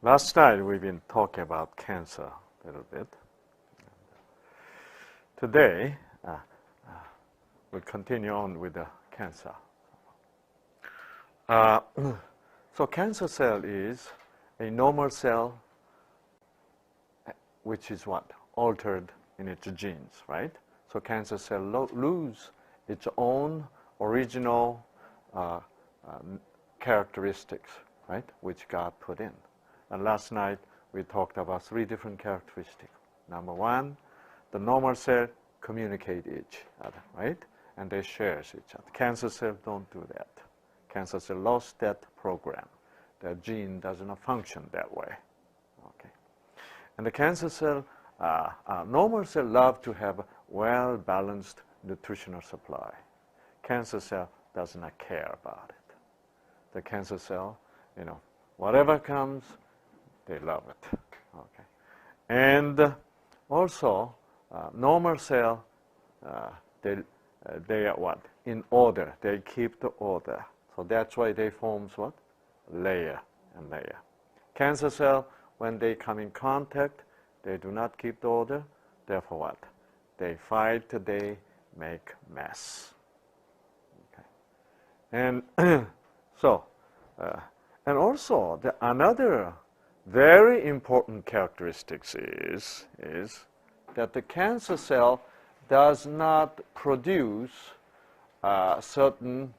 Last night we've been talking about cancer a little bit. Today we'll continue on with the cancer. So cancer cell is a normal cell which is what? Altered in its genes, right? So cancer cell lose its own original characteristics, right? Which God put in. And last night we talked about 3 different characteristics. Number 1, the normal cell communicate each other, right? And they share each other. Cancer cells don't do that. Cancer cell lost that program. Their gene does not function that way. Okay. And the cancer cell, normal cell love to have a well-balanced nutritional supply. Cancer cell does not care about it. The cancer cell, whatever comes, they love it. Okay. And also, normal cell, they are what? In order. They keep the order. So that's why they forms what? Layer and layer. Cancer cell, when they come in contact, they do not keep the order. Therefore what? They fight, they make mess. Okay. And so, and also another very important characteristics is that the cancer cell does not produce certain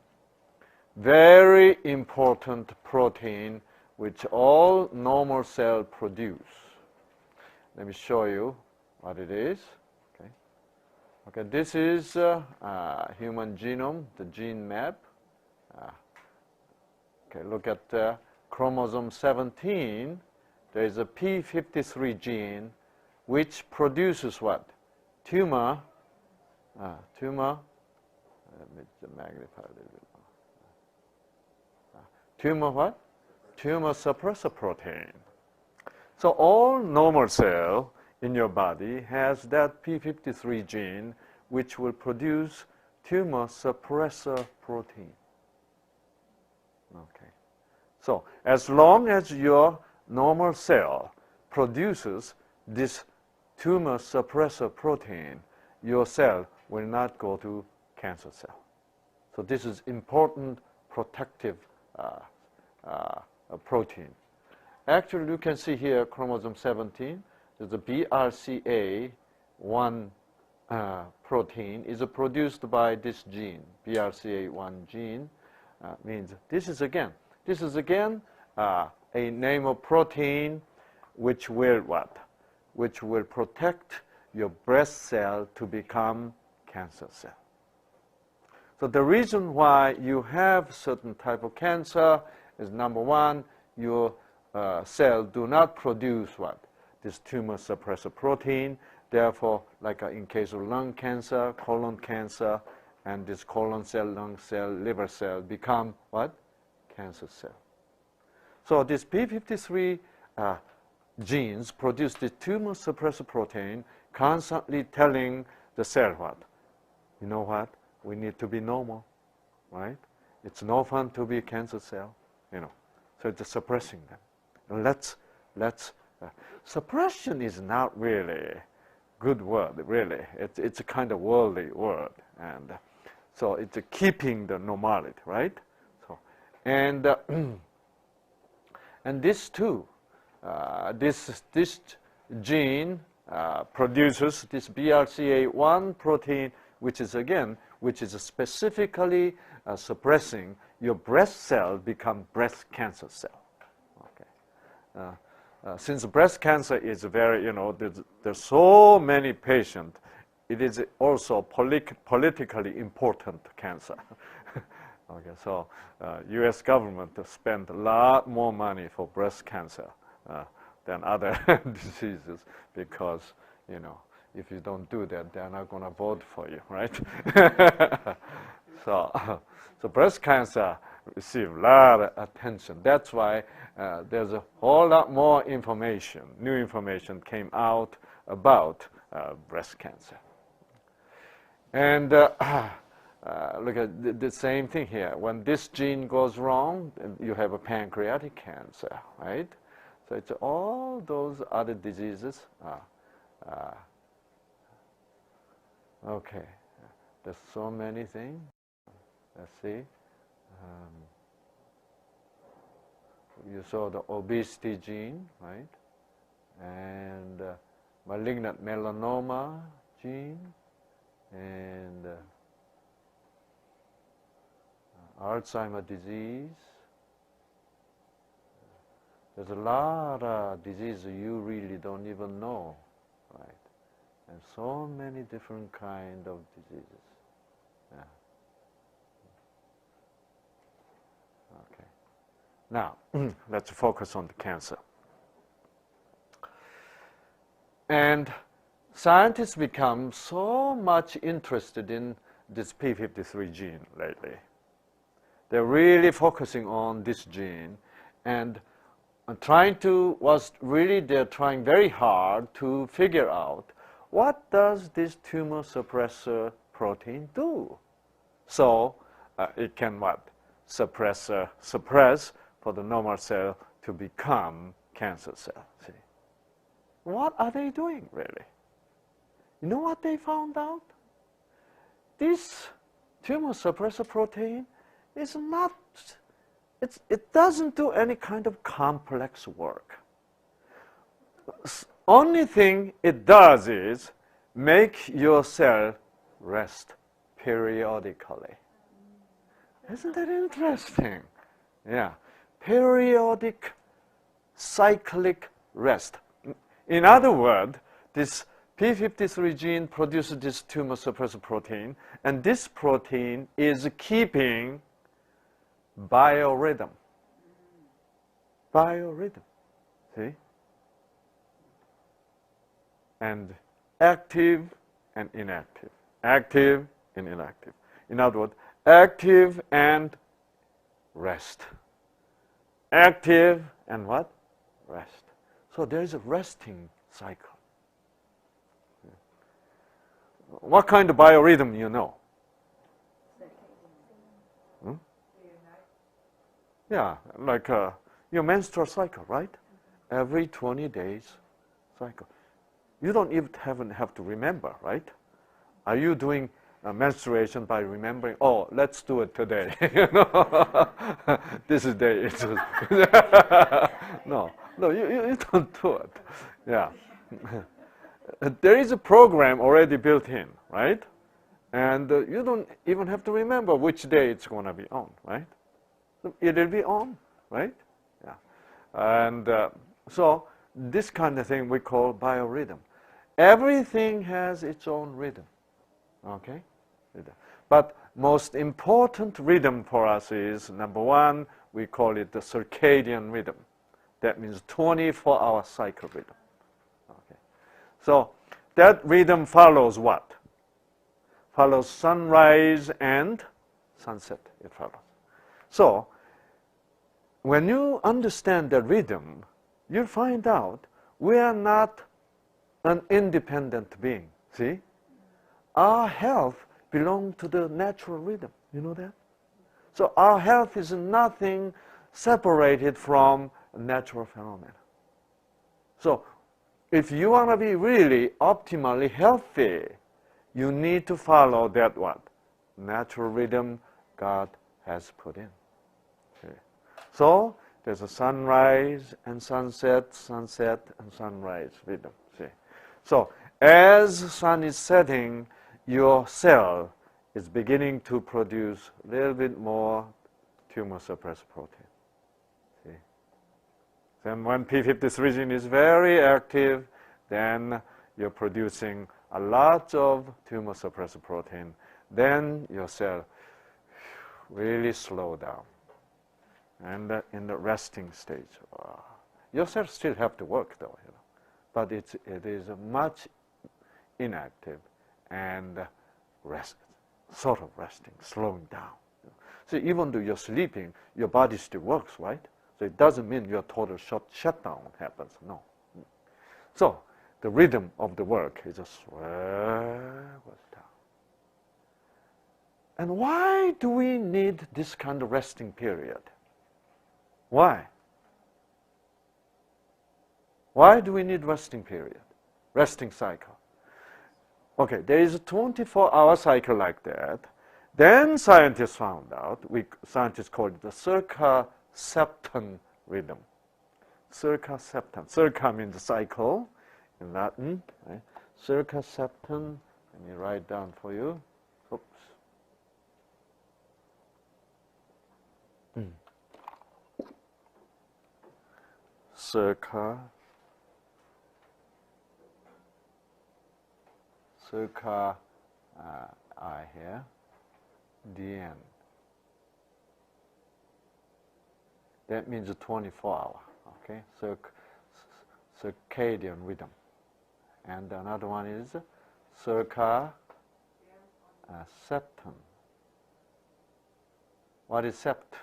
very important protein which all normal cells produce. Let me show you what it is. Okay, this is human genome, the gene map. Okay, look at chromosome 17. There is a p53 gene which produces what? Tumor. Let me magnify a little bit more. Tumor what? Tumor suppressor protein. So all normal cell in your body has that p53 gene which will produce tumor suppressor protein. Okay. So as long as your normal cell produces this tumor suppressor protein, your cell will not go to cancer cell. So this is important protective protein. Actually, you can see here chromosome 17. There's a BRCA1 protein is produced by this gene. BRCA1 gene means this is again a name of protein which will what? Which will protect your breast cell to become cancer cell. So the reason why you have certain type of cancer is number 1, your cell do not produce what? This tumor suppressor protein. Therefore, like in case of lung cancer, colon cancer, and this colon cell, lung cell, liver cell become what? Cancer cell. So this p53 genes produce the tumor suppressor protein, constantly telling the cell what? You know what? We need to be normal, right? It's no fun to be a cancer cell, So it's suppressing them. And suppression is not really a good word, really. It's a kind of worldly word, and so it's keeping the normality, right? So, and this too, this gene produces this BRCA1 protein, which is specifically suppressing your breast cell become breast cancer cell. Okay. Since breast cancer is very, there's so many patients, it is also politically important cancer. Okay, so U.S. government spend a lot more money for breast cancer than other diseases because, if you don't do that, they're not going to vote for you, right? So breast cancer receive a lot of attention. That's why there's a whole lot more information, new information came out about breast cancer. And look at the same thing here. When this gene goes wrong, you have a pancreatic cancer, right? So it's all those other diseases. Okay, there's so many things. Let's see. You saw the obesity gene, right? And malignant melanoma gene, and Alzheimer's disease. There's a lot of diseases you really don't even know, right? And so many different kind of diseases. Yeah. Okay. Now, let's focus on the cancer. And scientists become so much interested in this p53 gene lately. They're really focusing on this gene, and they're trying very hard to figure out what does this tumor suppressor protein do? So it can what? Suppress for the normal cell to become cancer cell. See? What are they doing really? You know what they found out? This tumor suppressor protein is not, it doesn't do any kind of complex work. Only thing it does is make your cell rest periodically. Isn't that interesting? Yeah. Periodic cyclic rest. In other words, this p53 gene produces this tumor suppressor protein, and this protein is keeping biorhythm. Biorhythm. See? And active and inactive. Active and inactive. In other words, active and rest. Active and what? Rest. So there is a resting cycle. What kind of biorhythm you know? Hmm? Yeah, like your menstrual cycle, right? Every 20 days cycle. You don't even have to remember, right? Are you doing menstruation by remembering, oh, let's do it today? You know, this is day. No, you don't do it. Yeah. There is a program already built in, right? And you don't even have to remember which day it's going to be on, right? It'll be on, right? Yeah. And so this kind of thing we call biorhythm. Everything has its own rhythm, okay? But most important rhythm for us is, number one, we call it the circadian rhythm. That means 24-hour cycle rhythm. Okay. So that rhythm follows what? Follows sunrise and sunset, it follows. So when you understand the rhythm, you'll find out we are not an independent being, see? Our health belongs to the natural rhythm, you know that? So our health is nothing separated from natural phenomena. So if you want to be really optimally healthy, you need to follow that what? Natural rhythm God has put in. Okay. So there's a sunrise and sunset, sunset and sunrise rhythm. See? So as the sun is setting, your cell is beginning to produce a little bit more tumor suppressor protein. See? Then when p53 gene is very active, then you're producing a lot of tumor suppressor protein. Then your cell really slow down. And in the resting stage. Your cells still have to work though, you know. But it is much inactive and sort of resting, slowing down. So even though you're sleeping, your body still works, right? So it doesn't mean your total shutdown happens, no. So the rhythm of the work is just goes down. And why do we need this kind of resting period? Why? Why do we need resting period? Resting cycle. Okay, there is a 24-hour cycle like that. Then scientists found out, scientists call it the circa-septan rhythm. Circa-septan. Circa means cycle in Latin. Right? Circa-septan, let me write down for you. Oops. Circa I here, DN. That means a 24-hour, okay? Circadian rhythm. And another one is circa septan. What is sept?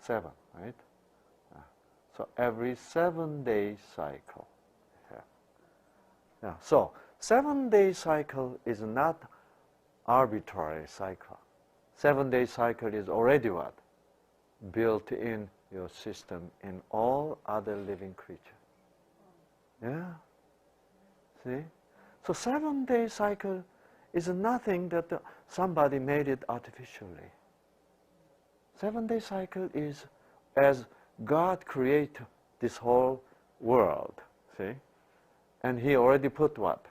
7, right? So every 7-day cycle. Yeah. So 7-day cycle is not arbitrary cycle. 7-day cycle is already what? Built in your system in all other living creatures. Yeah? See? So 7-day cycle is nothing that somebody made it artificially. 7-day cycle is as God created this whole world, see? And He already put what?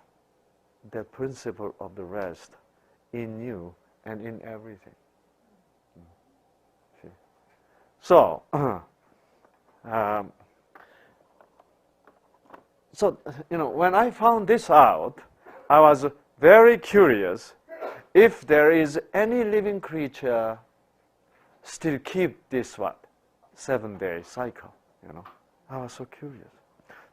The principle of the rest in you and in everything. See? So, when I found this out, I was very curious if there is any living creature still keep this what? 7-day cycle, I was so curious.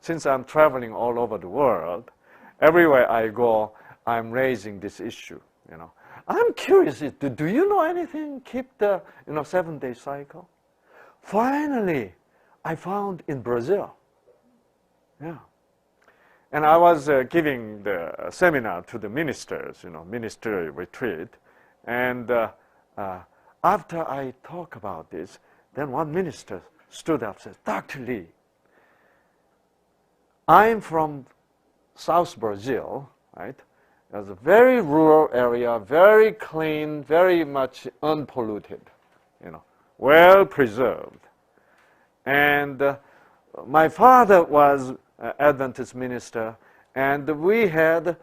Since I'm traveling all over the world, everywhere I go, I'm raising this issue, I'm curious, do you know anything keep the, 7-day cycle? Finally, I found in Brazil. Yeah. And I was giving the seminar to the ministers, ministerial retreat. And after I talk about this, then one minister stood up and said, Dr. Li, I'm from South Brazil, right? It's a very rural area, very clean, very much unpolluted, well preserved. And my father was an Adventist minister, and we had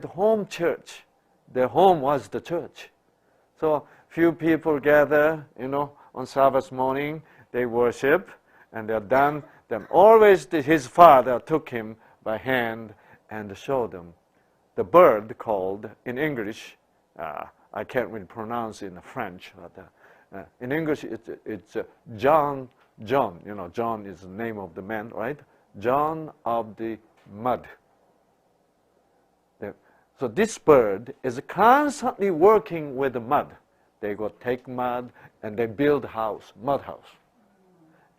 home church. The home was the church. So few people gather, on Sabbath morning, they worship, and they're done. Then always his father took him by hand and showed him the bird called, in English, I can't really pronounce it in French, but in English it's John, John is the name of the man, right? John of the mud. So this bird is constantly working with the mud. They go take mud and they build house, mud house.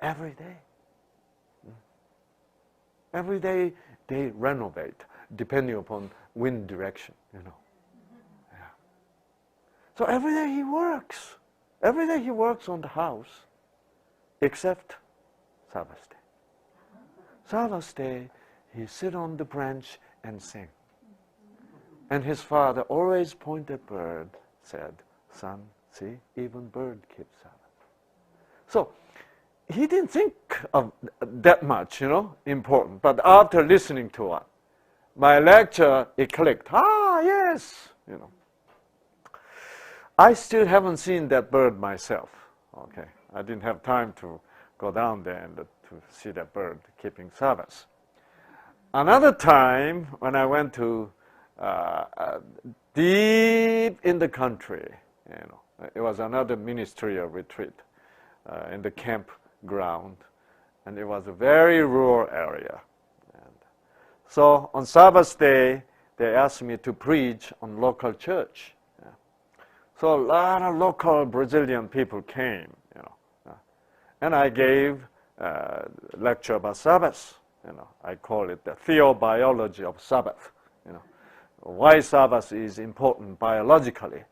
Every day. Every day they renovate, depending upon wind direction, Yeah. So every day he works. Every day he works on the house, except Sabbath day. Sabbath day, he sit on the branch and sing. And his father always pointed bird, said, son, see, even bird keeps Sabbath. So he didn't think of that much, important. But after listening to it, my lecture, it clicked. Ah, yes, I still haven't seen that bird myself. Okay, I didn't have time to go down there and to see that bird keeping Sabbath. Another time, when I went to deep in the country, it was another ministerial retreat in the campground, and it was a very rural area. And so on Sabbath day, they asked me to preach on local church. So a lot of local Brazilian people came, and I gave a lecture about Sabbath. I call it the theobiology of Sabbath. Why Sabbath is important biologically,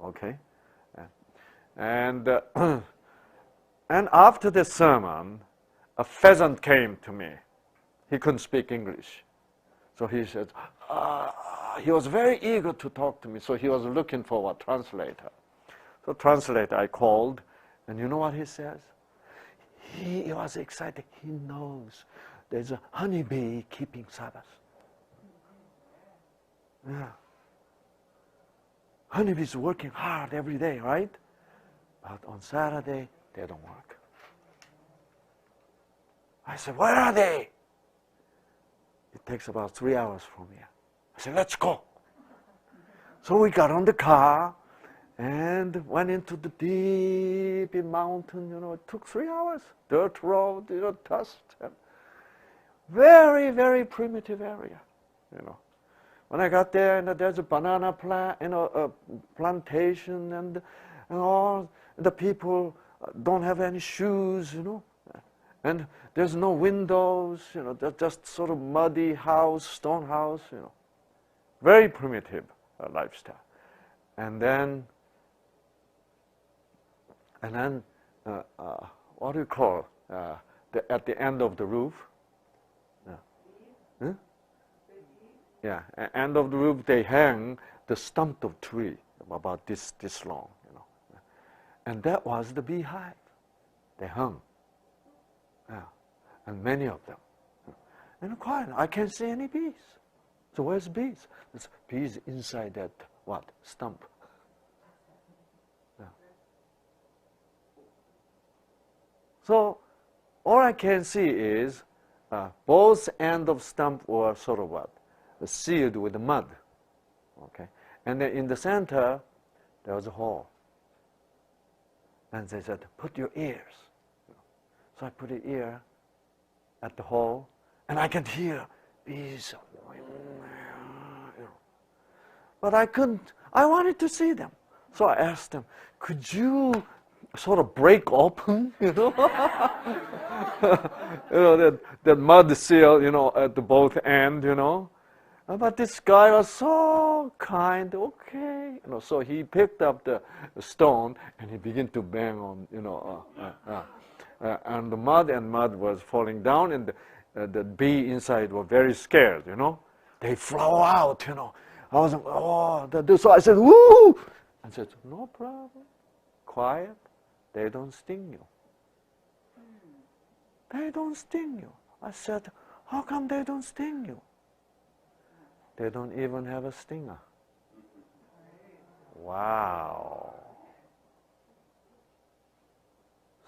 okay? And after the sermon, a pheasant came to me He couldn't speak English. So he said, he was very eager to talk to me, so he was looking for a translator. So translator, I called, and you know what he says? He was excited. He knows there's a honeybee keeping Sabbath. Yeah. Honeybees working hard every day, right? But on Saturday, they don't work. I said, where are they? It takes about 3 hours from here. I said, let's go. So we got on the car and went into the deep mountain. You know, it took 3 hours. Dirt road, you know, dust. Very, very primitive area, you know. When I got there, and there's a banana plant, you know, a plantation, and all the people don't have any shoes, you know, and there's no windows, you know, they're just sort of muddy house, stone house, you know, very primitive lifestyle. And then what do you call at the end of the roof? Huh? Yeah, end of the roof they hang the stump of tree about this long, you know, and that was the beehive. They hung, yeah, and many of them, and quiet. I can't see any bees. So where's bees? There's bees inside that what stump. Yeah. So all I can see is both ends of stump were sort of what? Sealed with mud, okay? And then in the center, there was a hole. And they said, put your ears. So I put an ear at the hole, and I can hear bees. But I couldn't, I wanted to see them. So I asked them, could you sort of break open, you know? You know, that mud seal, you know, at the both end, you know? But this guy was so kind, okay. You know, so he picked up the stone and he began to bang on, you know, and the mud was falling down, and the bee inside were very scared, you know. They flew out, you know. I was, so I said, woo! I said, no problem, quiet, they don't sting you. They don't sting you. I said, how come they don't sting you? They don't even have a stinger. Wow.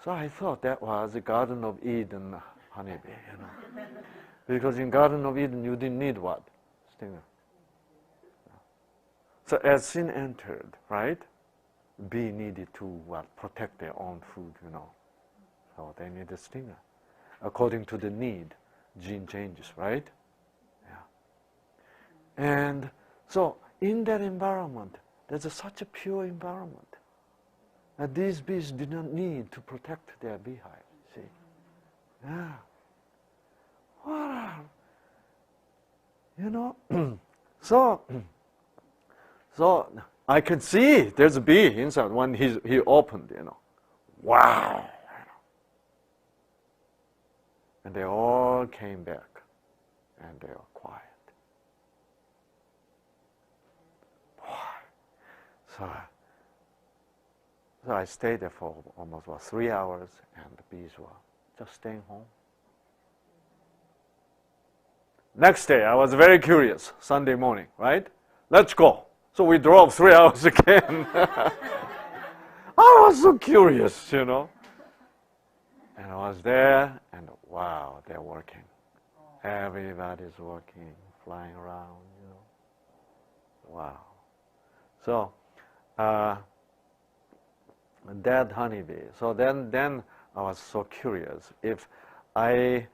So I thought that was the Garden of Eden honeybee, you know. Because in Garden of Eden, you didn't need what? Stinger. So as sin entered, right? Bee needed to what? Protect their own food, you know. So they need a stinger. According to the need, gene changes, right? And so in that environment, there's such a pure environment that these bees did not need to protect their beehive, see? Yeah. Wow. You know, so I can see there's a bee inside when he opened, you know. Wow. And they all came back and they were quiet. So I stayed there for almost 3 hours, and the bees were just staying home. Next day, I was very curious, Sunday morning, right? Let's go. So we drove 3 hours again. I was so curious, you know. And I was there, and wow, they're working. Everybody's working, flying around, you know. Wow. So, dead honeybee. So then I was so curious. If I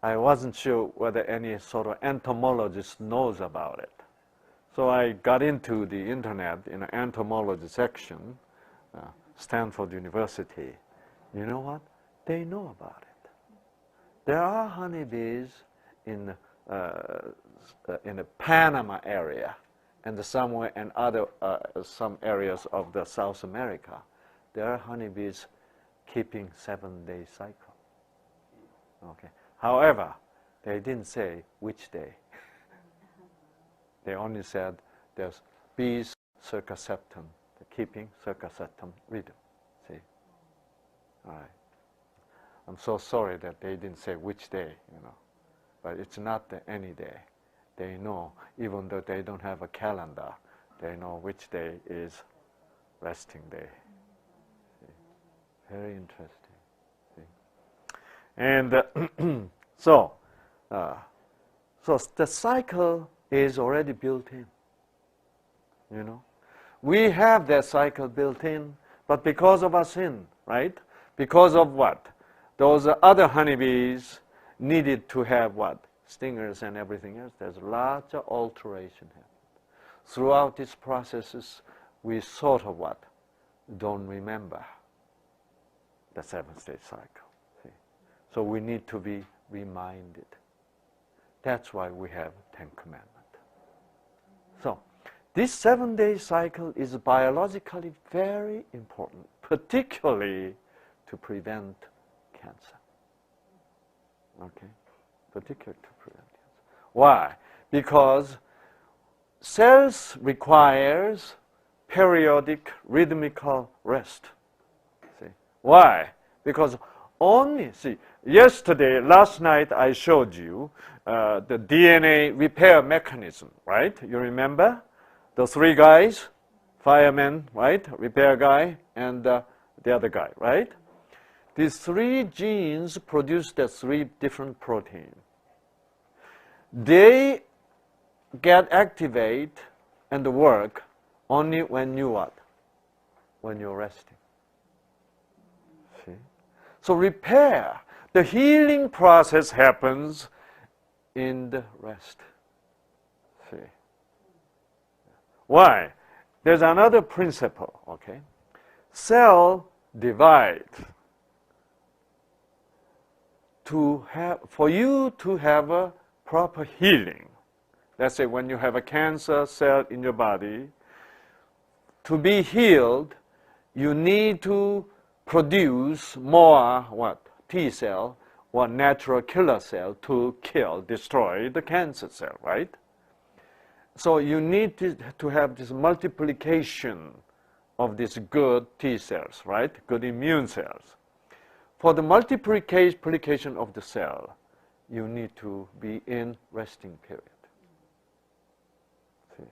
wasn't sure whether any sort of entomologist knows about it. So I got into the internet in an entomology section, Stanford University. You know what? They know about it. There are honeybees in the Panama area, and somewhere in other some areas of the South America, there are honeybees keeping 7-day cycle. Okay. However, They didn't say which day. They only said there's bees circa septum, the keeping circa septum rhythm. See? All right. I'm so sorry that they didn't say which day, but it's not any day. They know, even though they don't have a calendar, they know which day is resting day. See? Very interesting. See? And so the cycle is already built in. We have that cycle built in, but because of our sin, right? Because of what? Those other honeybees needed to have what? Stingers and everything else. There's lots of alteration happening. Throughout these processes, we sort of what? Don't remember the 7-stage cycle. See? So we need to be reminded. That's why we have 10 Commandments. So this 7-day cycle is biologically very important, particularly to prevent cancer. Okay? Particularly to prevent cancer. Why? Because cells requires periodic rhythmical rest. See? Why? Because last night I showed you the DNA repair mechanism, right? You remember? The 3 guys, fireman, right? Repair guy, and the other guy, right? These 3 genes produce the 3 different proteins. They get activate and work only when you what? When you're resting. See? So repair, the healing process happens in the rest. See? Why? There's another principle, okay? Cell divide. For you to have a proper healing, let's say when you have a cancer cell in your body, to be healed, you need to produce more what? T cell or natural killer cell to destroy the cancer cell, right? So you need to have this multiplication of these good T cells, right? Good immune cells. For the multiplication of the cell, you need to be in resting period. See?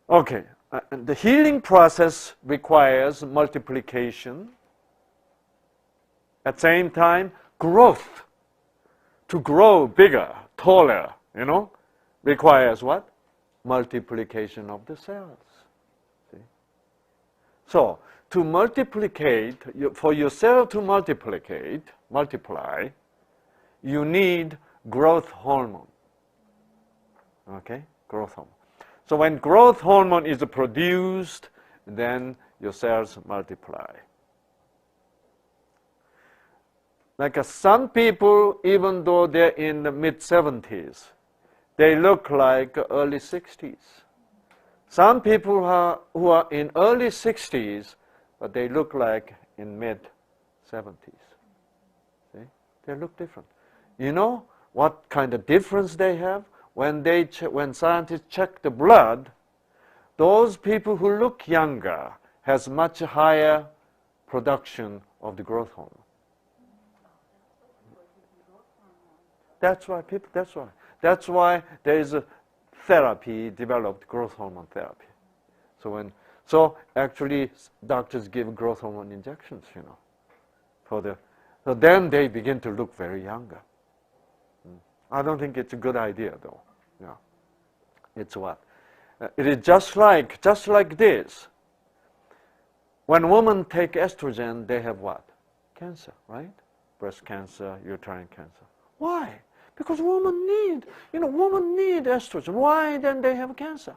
Okay, the healing process requires multiplication. At the same time, growth. To grow bigger, taller, requires what? Multiplication of the cells. See? So, to for your cell to multiply, you need growth hormone. Okay? Growth hormone. So when growth hormone is produced, then your cells multiply. Like some people, even though they're in the mid-70s, they look like early 60s. Some people who are in early 60s, but they look like in mid-70s. See? They look different. You know what kind of difference they have? When scientists check the blood, those people who look younger has much higher production of the growth hormone. That's why there is a therapy developed, growth hormone therapy. So actually doctors give growth hormone injections, so then they begin to look very younger. I don't think it's a good idea though. Yeah. It's what? It is just like this. When women take estrogen, they have what? Cancer, right? Breast cancer, uterine cancer. Why? Because women need estrogen. Why then they have cancer?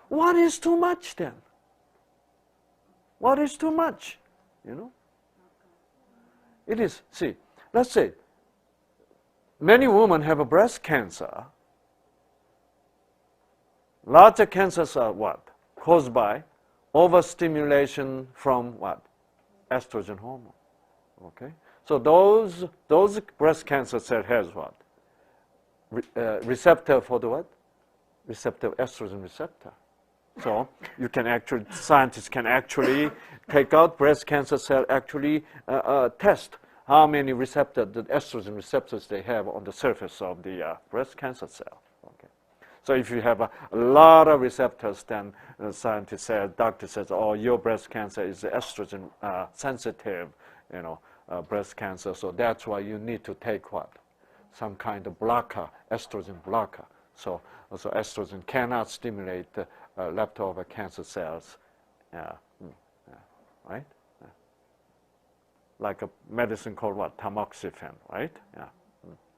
What is too much then? What is too much? It is, see, let's say, many women have a breast cancer. Lots of cancers are what? Caused by overstimulation from what? Estrogen hormone. Okay? So those breast cancer cell has what? Receptor for the what? Receptor, estrogen receptor. So you can actually, scientists can actually take out breast cancer cell, actually test how many receptors, the estrogen receptors they have on the surface of the breast cancer cell. Okay. So if you have a lot of receptors, then the scientist says, doctor says, oh, your breast cancer is estrogen sensitive, breast cancer. So that's why you need to take what? Some kind of blocker, estrogen blocker. So estrogen cannot stimulate leftover cancer cells, right? Like a medicine called what? Tamoxifen, right? Yeah.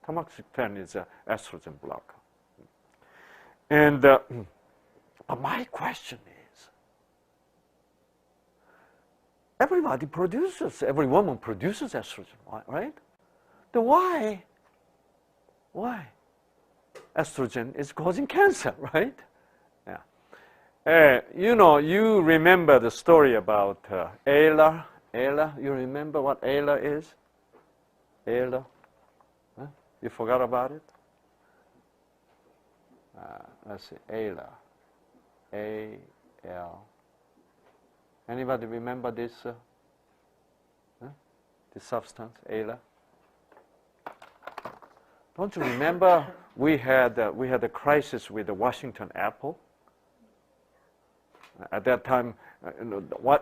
Tamoxifen is an estrogen blocker. And my question is, every woman produces estrogen, right? Then why estrogen is causing cancer, right? Yeah. You remember the story about Ayla. Ayla, you remember what Ayla is? Ayla? Huh? You forgot about it? Let's see, Ayla. A-L. Anybody remember this? This substance, Ayla? Don't you remember we had a crisis with the Washington apple? At that time,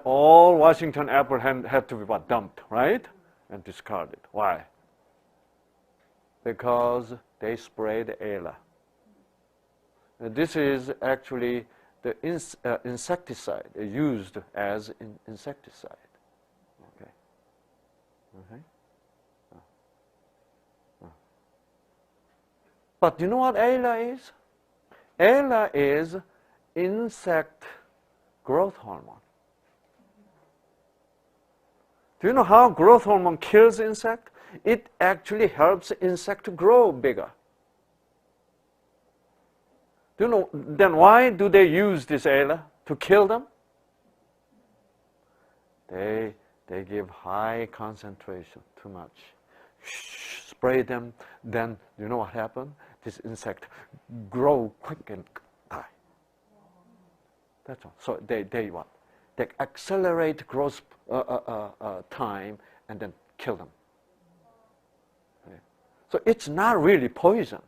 all Washington apple had to be dumped, right? And discarded. Why? Because they sprayed Ayla. This is actually the insecticide used as insecticide. Okay. Okay. But you know what Ayla is? Ayla is insect growth hormone. Do you know how growth hormone kills insect? It actually helps insect to grow bigger. Do you know, then why do they use this Ayla? To kill them? They give high concentration, too much. Spray them, then you know what happened? This insect grow quick and die. That's all. So they what? They accelerate growth time and then kill them. Okay. So it's not really poison.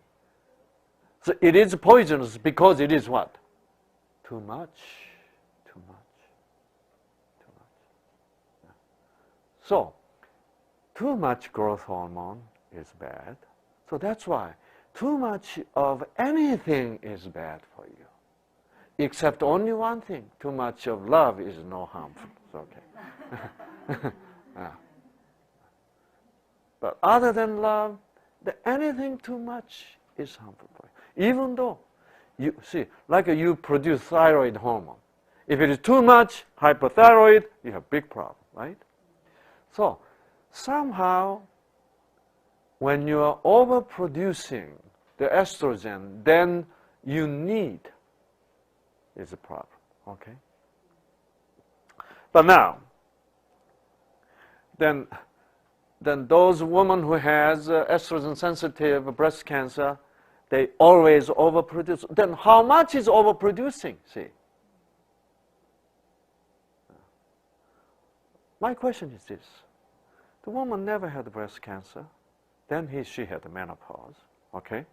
So it is poisonous because it is what? Too much. Too much. Too much. Yeah. So too much growth hormone is bad. So that's why too much of anything is bad for you. Except only one thing, too much of love is no harmful. It's okay. Yeah. But other than love, anything too much is harmful for you. Even though, you see, like you produce thyroid hormone. If it is too much hypothyroid, you have big problem, right? So somehow, when you are overproducing the estrogen, then you need is a problem, okay? But now, then those women who has estrogen-sensitive breast cancer, they always overproduce. Then how much is overproducing, see? My question is this. The woman never had breast cancer. Then she had the menopause, okay?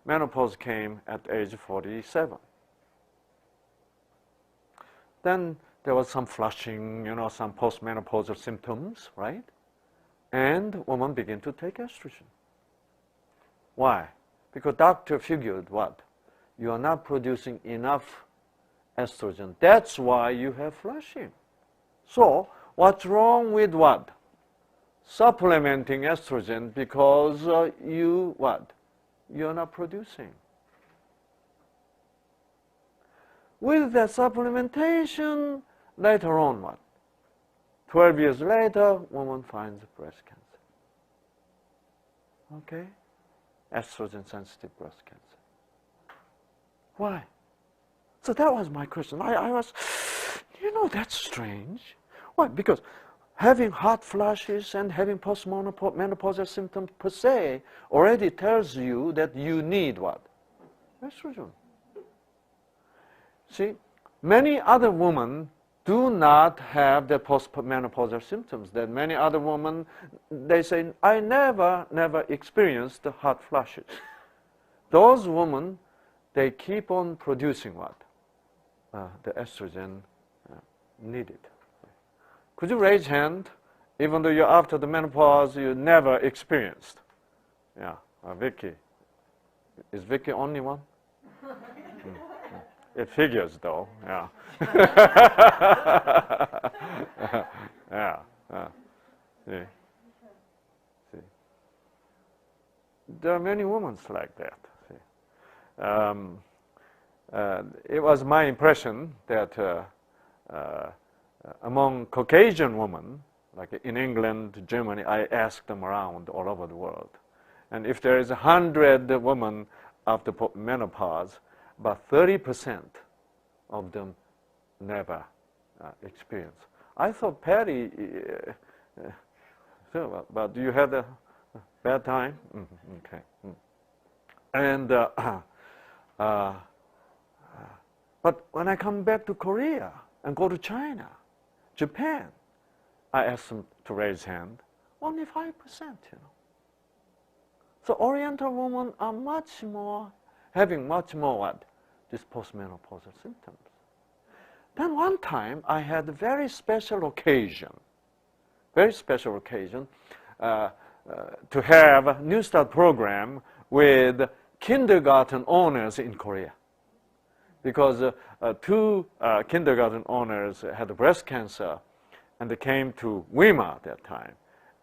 Menopause came at age 47. Then there was some flushing, some postmenopausal symptoms, right? And woman began to take estrogen. Why? Because doctor figured what? You are not producing enough estrogen. That's why you have flushing. So what's wrong with what? Supplementing estrogen because you what? You're not producing. With that supplementation, later on what? 12 years later, woman finds breast cancer. Okay? Estrogen-sensitive breast cancer. Why? So that was my question. I was, that's strange. Why? Because having hot flashes and having postmenopausal symptoms per se already tells you that you need what? Estrogen. See, many other women do not have the postmenopausal symptoms. That many other women, they say, I never experienced the hot flashes. Those women, they keep on producing what? The estrogen needed. Could you raise hand, even though you're after the menopause, you never experienced? Yeah, Vicky. Is Vicky only one? It figures, though. Yeah. Yeah. See. There are many women like that. It was my impression that among Caucasian women, like in England, Germany, I asked them around all over the world. And if there is 100 women after menopause, about 30% of them never experience. I thought, Patty, but you had a bad time? Okay. And but when I come back to Korea and go to China, Japan, I asked them to raise hand. Only 5%, So Oriental women are having much more what? These postmenopausal symptoms. Then one time I had a very special occasion to have a New Start program with kindergarten owners in Korea. Because two kindergarten owners had breast cancer, and they came to WIMA at that time,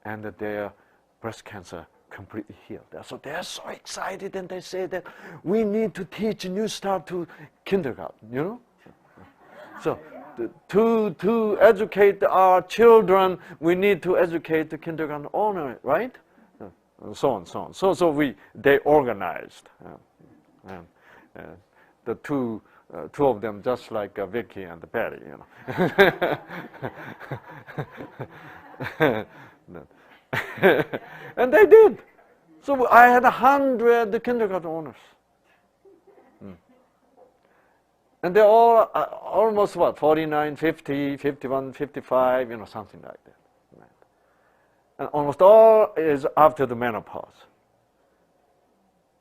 and their breast cancer completely healed. So they're so excited, and they say that we need to teach New Start to kindergarten, So to educate our children, we need to educate the kindergarten owner, right? And so on, so on. So they organized. The two of them, just like Vicky and Patty, And they did. So I had 100 kindergarten owners. And they're all almost 49, 50, 51, 55, something like that. Right? And almost all is after the menopause.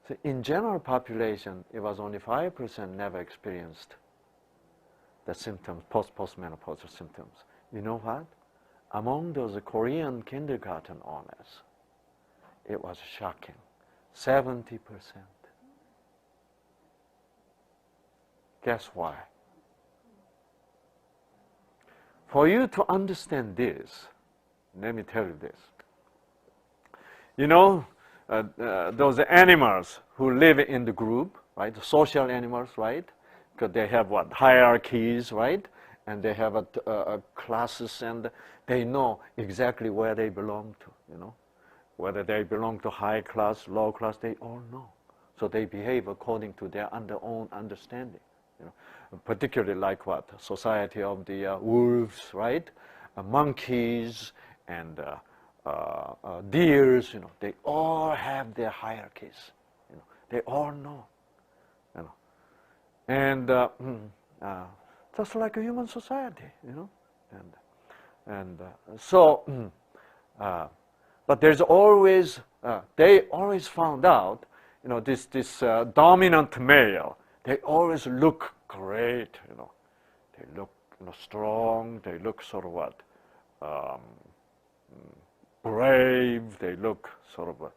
So in general population, it was only 5% never experienced the symptoms, postmenopausal symptoms. You know what? Among those Korean kindergarten owners, it was shocking. 70%. Guess why? For you to understand this, let me tell you this. Those animals who live in the group, right? The social animals, right? Because they have what? Hierarchies, right? And they have classes, and they know exactly where they belong to, Whether they belong to high class, low class, they all know. So they behave according to their own understanding. Particularly like what? Society of the wolves, right? Monkeys and deers, they all have their hierarchies. They all know. And just like a human society, but there's always, they always found out, this dominant male, they always look great, They look strong, they look sort of what? Brave, they look sort of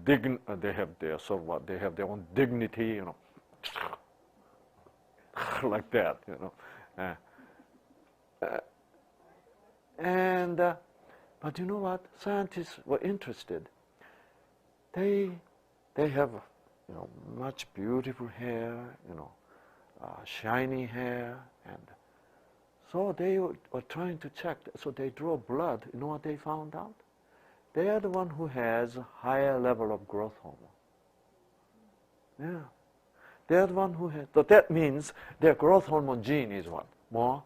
they have their sort of what? They have their own dignity, like that, but you know what? Scientists were interested. They have, much beautiful hair, shiny hair, and so they were trying to check. So they draw blood. You know what they found out? They are the one who has a higher level of growth hormone. Yeah. They are the one who has. So that means their growth hormone gene is what? More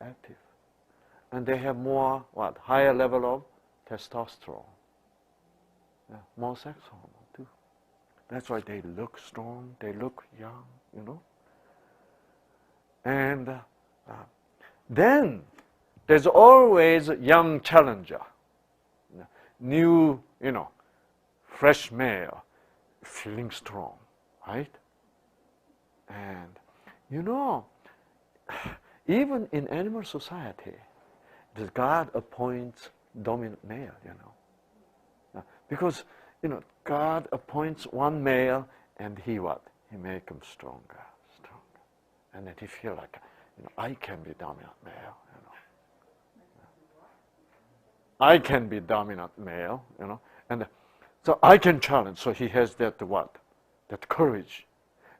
active. and they have more, what, higher level of testosterone. Yeah, more sex hormone too. That's why they look strong, they look young, you know. And then there's always a young challenger, new, you know, fresh male, feeling strong, right? And, you know, even in animal society, God appoints dominant male, you know. Because, you know, God appoints one male and he what? He makes him stronger. And then he feel like, you know, I can be dominant male, you know. I can be dominant male, you know. And so I can challenge. So he has that what? That courage.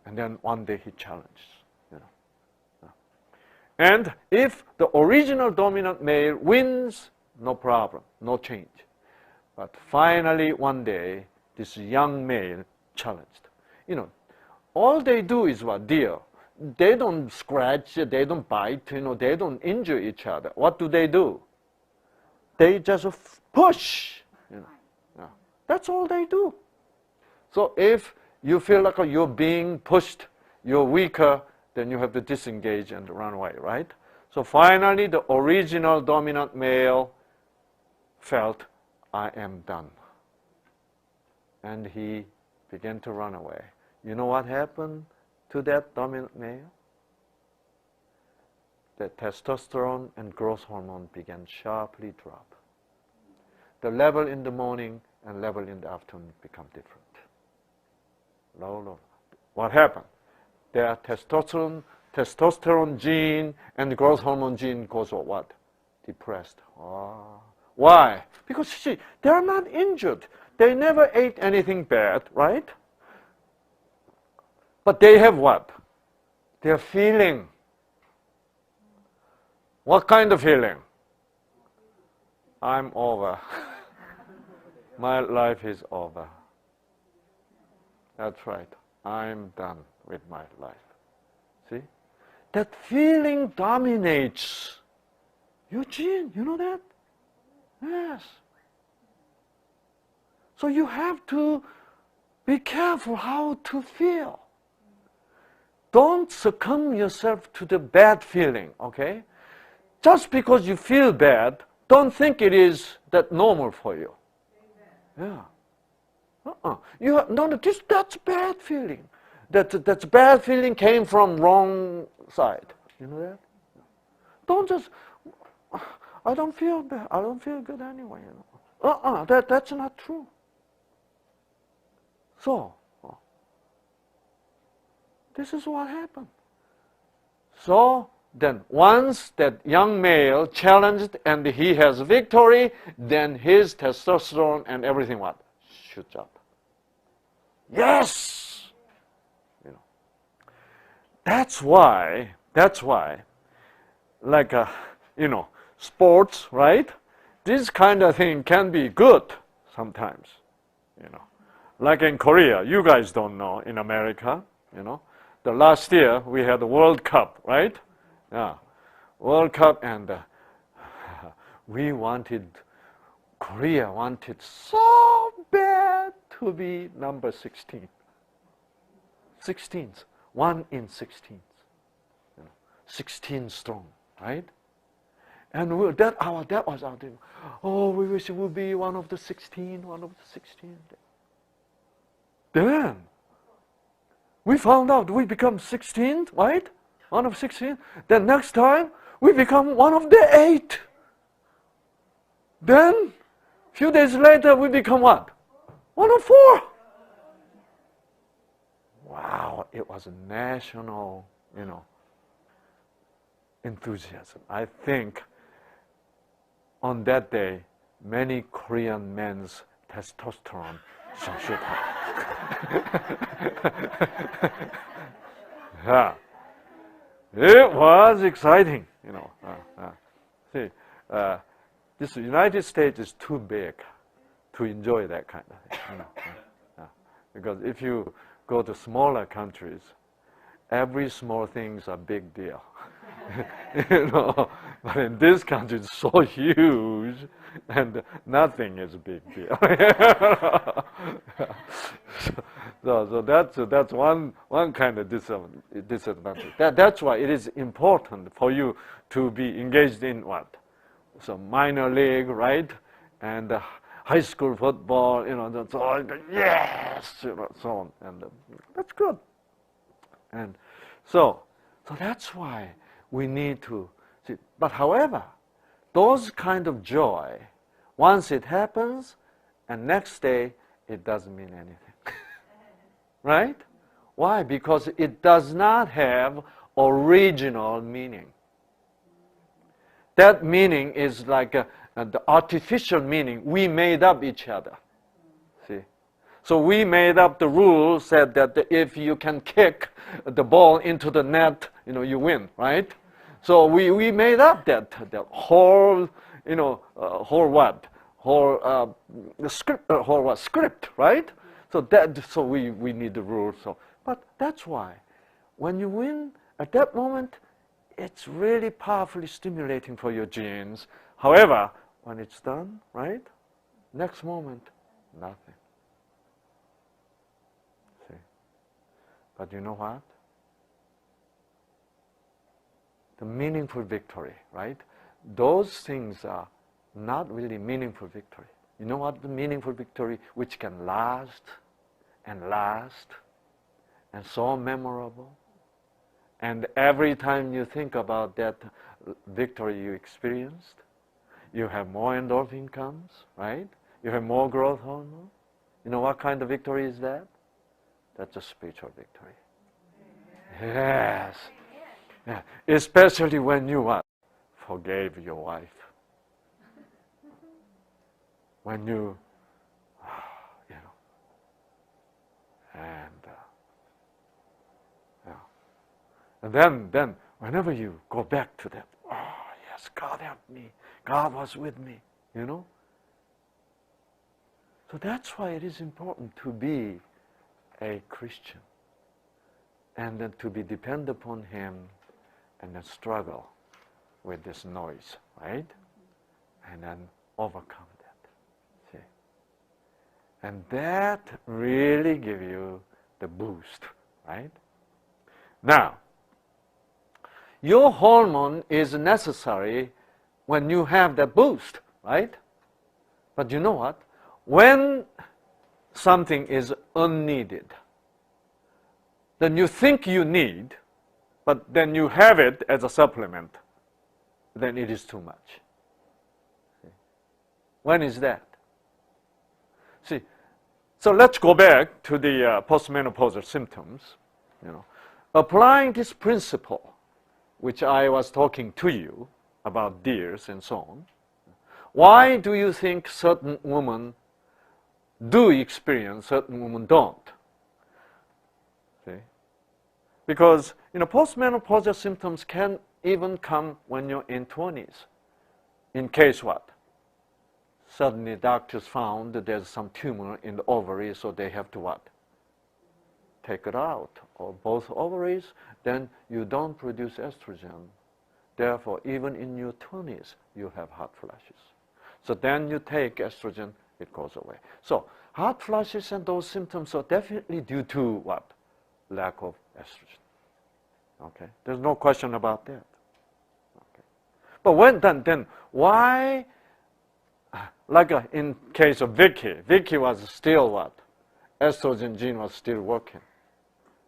And then one day he challenges, you know. And if the original dominant male wins, no problem, no change. But finally one day, this young male challenged. You know, all they do is what? Deer. They don't scratch, they don't bite, you know, they don't injure each other. What do? They just push, you know. Yeah. That's all they do. So if you feel like you're being pushed, you're weaker, then you have to disengage and run away, right? So finally, the original dominant male felt, I am done. And he began to run away. You know what happened to that dominant male? The testosterone and growth hormone began sharply drop. The level in the morning and level in the afternoon become different. Low. What happened? Their testosterone gene and growth hormone gene goes what? Depressed. Oh. Why? Because see, they're not injured. They never ate anything bad, right? But they have what? They're feeling. What kind of feeling? I'm over. My life is over. That's right. I'm done with my life. See? That feeling dominates your gene. You know that? Yes. So you have to be careful how to feel. Don't succumb yourself to the bad feeling, okay? Just because you feel bad, don't think it is that normal for you. Yeah. That's bad feeling. That's bad feeling came from wrong side. You know that? Don't just, I don't feel bad. I don't feel good anyway. You know? That's not true. So, this is what happened. So, then once that young male challenged and he has victory, then his testosterone and everything what? Shoots up. Yes! You know. That's why, like, you know, sports, right? This kind of thing can be good sometimes, you know. Like in Korea, you guys don't know, in America, you know. The last year, we had the World Cup, right? Yeah, World Cup, and Korea wanted so bad to be number 16. 16th, 1 in 16th. You know, 16 strong, right? And that was our thing. Oh, we wish we would be one of the 16. Then, we found out we become 16th, right? One of 16. Then next time, we become one of the 8. Then, a few days later, we become what? One of 4. Wow, it was a national, you know, enthusiasm. I think on that day, many Korean men's testosterone shoot up. Yeah. It was exciting, you know. See, this United States is too big to enjoy that kind of thing. You know? Because if you go to smaller countries, every small thing is a big deal. You know, but in this country it's so huge, and nothing is a big deal. So that's one kind of disadvantage. That's why it is important for you to be engaged in what? Some minor league, right? And high school football, you know, that's all, yes, you know, so on. And that's good. And so that's why we need to see. But however, those kind of joy, once it happens, and next day, it doesn't mean anything. Right? Why? Because it does not have original meaning. That meaning is like the artificial meaning. We made up each other. See? So we made up the rule, said that if you can kick the ball into the net, you know, you win, right? So we made up that whole, you know, whole what? Whole script, whole what? Script, right? So we need the rule. So, but that's why when you win at that moment, it's really powerfully stimulating for your genes. However, when it's done, right? Next moment, nothing. See? But you know what? The meaningful victory, right? Those things are not really meaningful victory. You know what the meaningful victory, which can last and last and so memorable? And every time you think about that victory you experienced, you have more endorphin comes, right? You have more growth hormone. You know what kind of victory is that? That's a spiritual victory. Yes. Yeah. Especially when you what? Forgave your wife. When you know, and and then whenever you go back to that, oh yes, God helped me, God was with me, you know. So that's why it is important to be a Christian, and then to be dependent upon Him, and then struggle with this noise, right? And then overcome that. See? And that really give you the boost, right? Now, your hormone is necessary when you have that boost, right? But you know what? When something is unneeded, then you think you need, but then you have it as a supplement, then it is too much. See? When is that? See, so let's go back to the postmenopausal symptoms. You know, applying this principle, which I was talking to you about deers and so on. Why do you think certain women do experience, certain women don't? See? Because, you know, postmenopausal symptoms can even come when you're in 20s. In case what? Suddenly doctors found that there's some tumor in the ovary, so they have to what? Take it out, or both ovaries, then you don't produce estrogen. Therefore, even in your 20s, you have hot flashes. So then you take estrogen, it goes away. So hot flashes and those symptoms are definitely due to what? Lack of estrogen. Okay, there's no question about that. Okay. But when then why? Like in case of Vicky was still what? Estrogen gene was still working,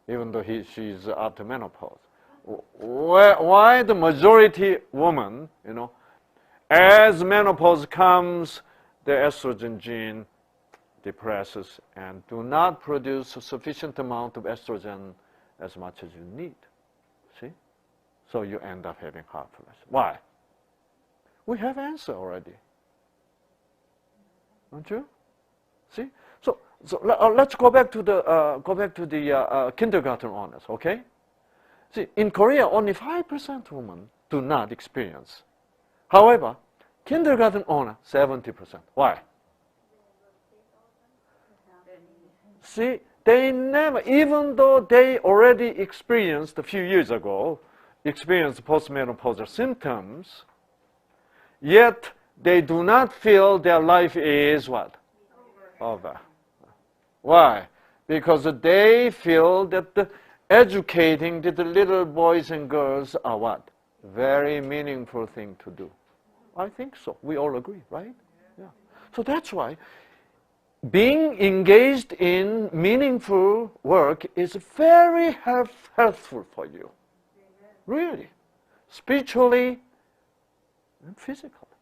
even though she's after menopause. Why the majority woman, you know, as menopause comes, the estrogen gene depresses and do not produce a sufficient amount of estrogen as much as you need. See? So you end up having hot flashes. Why? We have answer already. Don't you? See? So let's go back to the kindergarten honors, okay? See, in Korea, only 5% women do not experience. However, kindergarten honor, 70%. Why? See, they never, even though they already experienced a few years ago, experienced postmenopausal symptoms, yet they do not feel their life is what? Over. Why? Because they feel that the educating the little boys and girls are what? Very meaningful thing to do. I think so. We all agree, right? Yeah. So that's why being engaged in meaningful work is very helpful for you. Really. Spiritually and physically.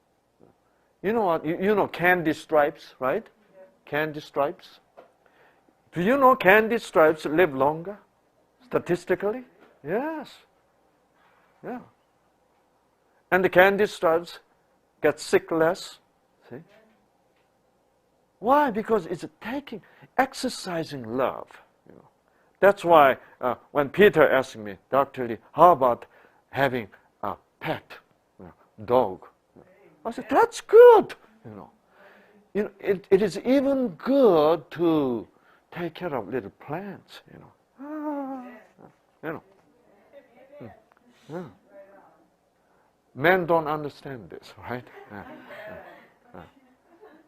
You know what? You know candy stripes, right? Candy stripes. Do you know candy stripes live longer? Statistically? Yes. Yeah. And the candy stripes get sick less. See? Why? Because it's exercising love. You know. That's why when Peter asked me, Dr. Lee, how about having a pet, dog? I said, that's good. It is even good to take care of little plants. Men don't understand this, right?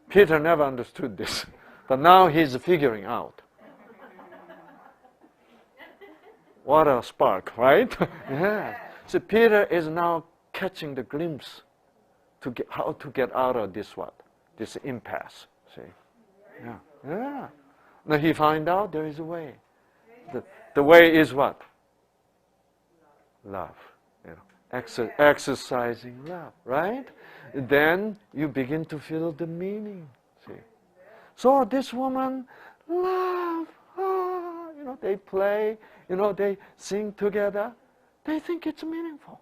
Peter never understood this, but now he's figuring out. What a spark, right? Yeah. So Peter is now catching the glimpse to how to get out of this this impasse. See? Yeah. Yeah. Now he find out there is a way. The way is what? Love. Exercising love, right? Then you begin to feel the meaning. See? So this woman, love, they play, they sing together. They think it's meaningful.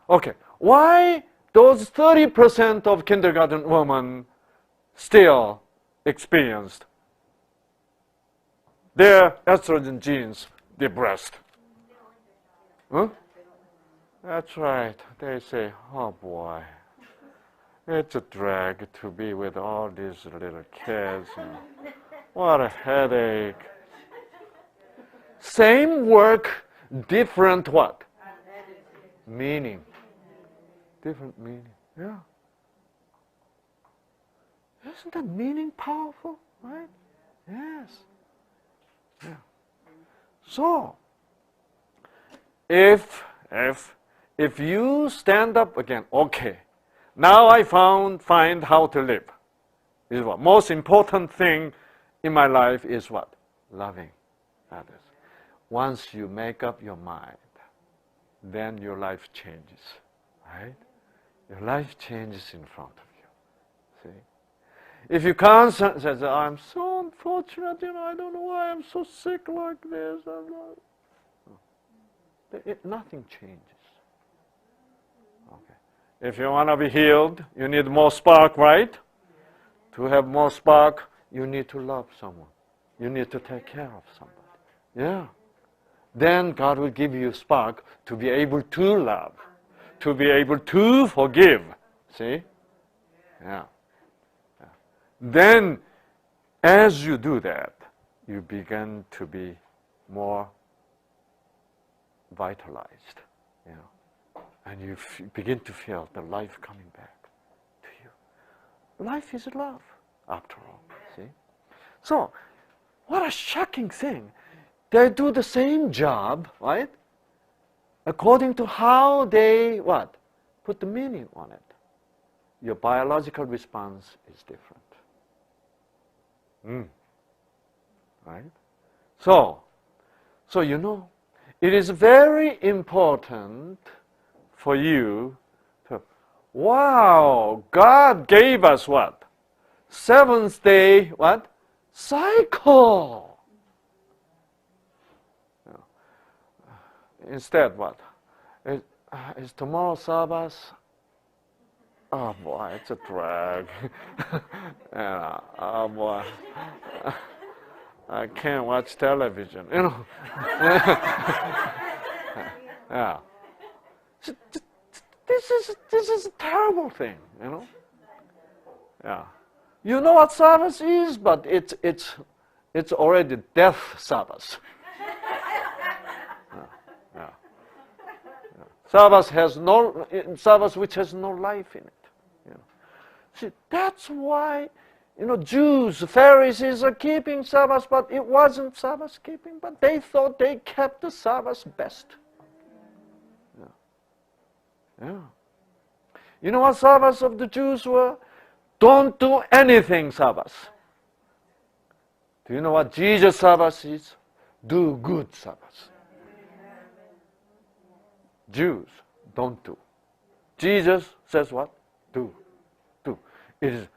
Okay, why those 30% of kindergarten women still experienced their estrogen genes depressed? Huh? That's right. They say, oh boy, it's a drag to be with all these little kids. What a headache. Same work, different what? Meaning. Different meaning. Yeah. Isn't that meaning powerful? Right? Yes. Yeah. So, if you stand up again, okay, now I find how to live. Is what? Most important thing in my life is what? Loving others. Once you make up your mind, then your life changes, right? Your life changes in front of you. See? If you constantly say, I'm so unfortunate, I don't know why I'm so sick like this. Nothing changes. Okay. If you want to be healed, you need more spark, right? To have more spark, you need to love someone. You need to take care of somebody. Yeah. Then God will give you spark to be able to love, to be able to forgive. See? Yeah. Then, as you do that, you begin to be more vitalized, and you begin to feel the life coming back to you. Life is love, after all. See? So, what a shocking thing. They do the same job, right? According to how they, put the meaning on it. Your biological response is different. Right? So, it is very important for you to, God gave us what? Seventh day, cycle. Instead, what? Is tomorrow Sabbath? Oh boy, it's a drag. Oh boy. I can't watch television, Yeah. This is a terrible thing, Yeah. You know what Sabbath is, but it's it's already death Sabbath. Sabbath which has no life in it. You know. See, that's why, Jews, Pharisees are keeping Sabbath, but it wasn't Sabbath keeping, but they thought they kept the Sabbath best. Yeah. You know what Sabbath of the Jews were? Don't do anything Sabbath. Do you know what Jesus' Sabbath is? Do good Sabbath. Jews don't do. Jesus says what? Do. Do. It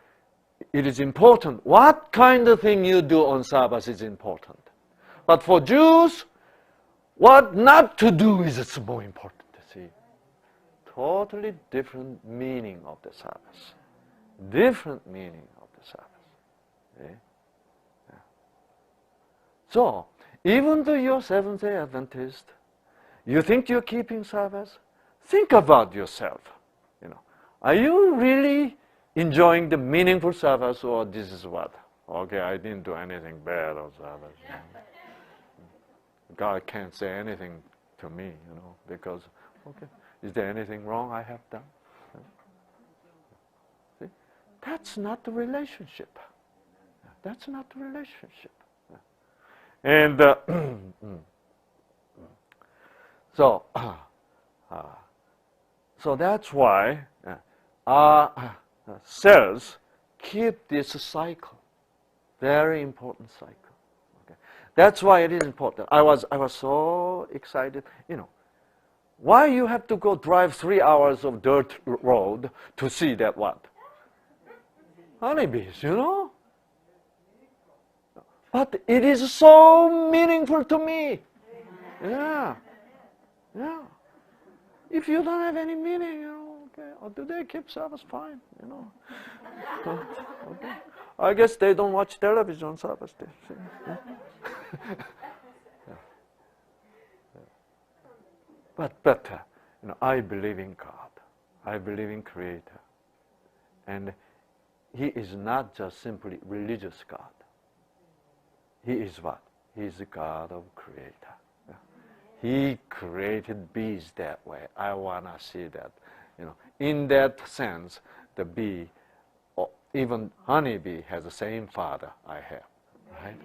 is important. What kind of thing you do on Sabbath is important. But for Jews, what not to do is more important. See? Totally different meaning of the Sabbath. Different meaning of the Sabbath. Okay? Yeah. So, even though you're Seventh-day Adventist, you think you're keeping Sabbath? Think about yourself. Are you really enjoying the meaningful Sabbath, or this is what? Okay, I didn't do anything bad on Sabbath. God can't say anything to me, because, okay, is there anything wrong I have done? See? That's not the relationship. That's not the relationship. And so that's why our cells keep this cycle, very important cycle. Okay. That's why it is important. I was so excited. Why you have to go drive 3 hours of dirt road to see that what? Honeybees, But it is so meaningful to me. Yeah. Yeah. If you don't have any meaning, okay, or do they keep Sabbath? Fine, Okay. I guess they don't watch television on Sabbath day. Yeah. But I believe in God. I believe in Creator, and He is not just simply religious God. He is what? He is the God of Creator. He created bees that way. I want to see that. In that sense, the bee, or even honeybee, has the same father I have. Right?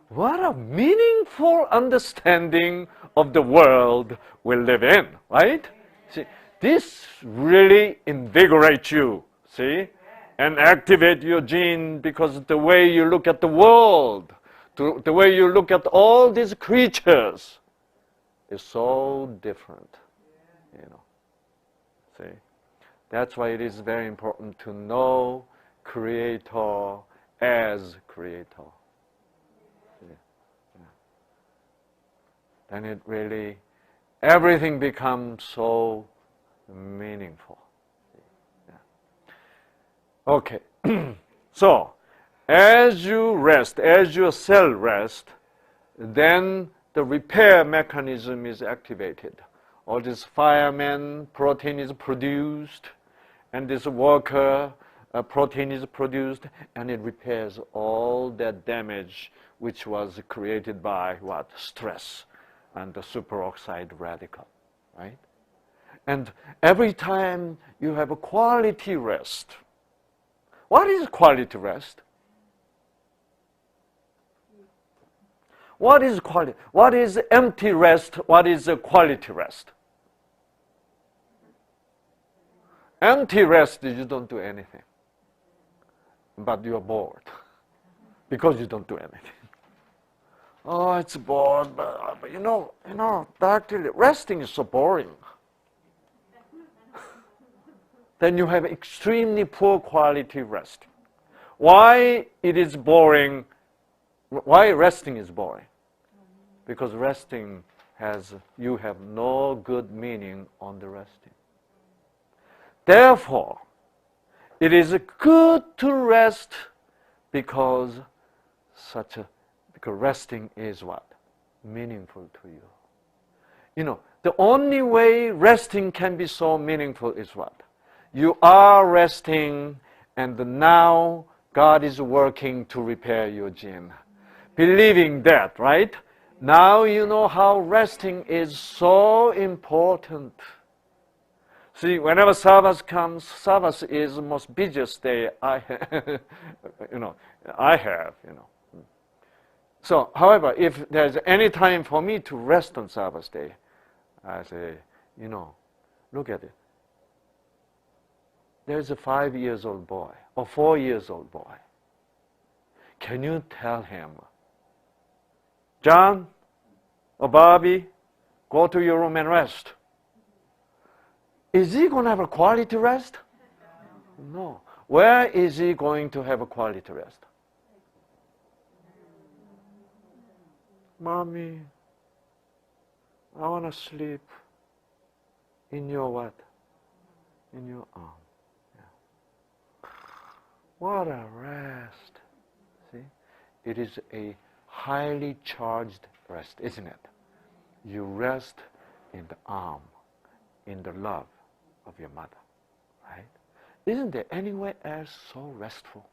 What a meaningful understanding of the world we live in, right? See, this really invigorates you, see, and activate your gene, because the way you look at the world, the way you look at all these creatures is so different, See, that's why it is very important to know Creator as Creator. See? Yeah. Then it really, everything becomes so meaningful. Yeah. Okay, so as you rest, as your cell rests, then the repair mechanism is activated. All this fireman protein is produced, and this worker protein is produced, and it repairs all that damage which was created by what? Stress and the superoxide radical, right? And every time you have a quality rest. What is quality rest? What is quality? What is empty rest? What is quality rest? Empty rest is you don't do anything, but you're bored because you don't do anything. Oh, it's bored, but actually resting is so boring. Then you have extremely poor quality rest. Why it is boring? Why resting is boring? Because resting you have no good meaning on the resting. Therefore, it is good to rest because resting is what? Meaningful to you. The only way resting can be so meaningful is what? You are resting, and now God is working to repair your gene. Believing that, right? Now you know how resting is so important. See, whenever Sabbath comes, Sabbath is the most busiest day I have, So, however, if there's any time for me to rest on Sabbath day, I say, look at it. There's a 5-year-old boy or 4-year-old boy. Can you tell him, John or Bobby, go to your room and rest? Is he going to have a quality rest? No. Where is he going to have a quality rest? Mommy, I want to sleep in your what? In your arm. Yeah. What a rest. See? It is a highly charged rest, isn't it? You rest in the arm, in the love of your mother, right? Isn't there anywhere else so restful?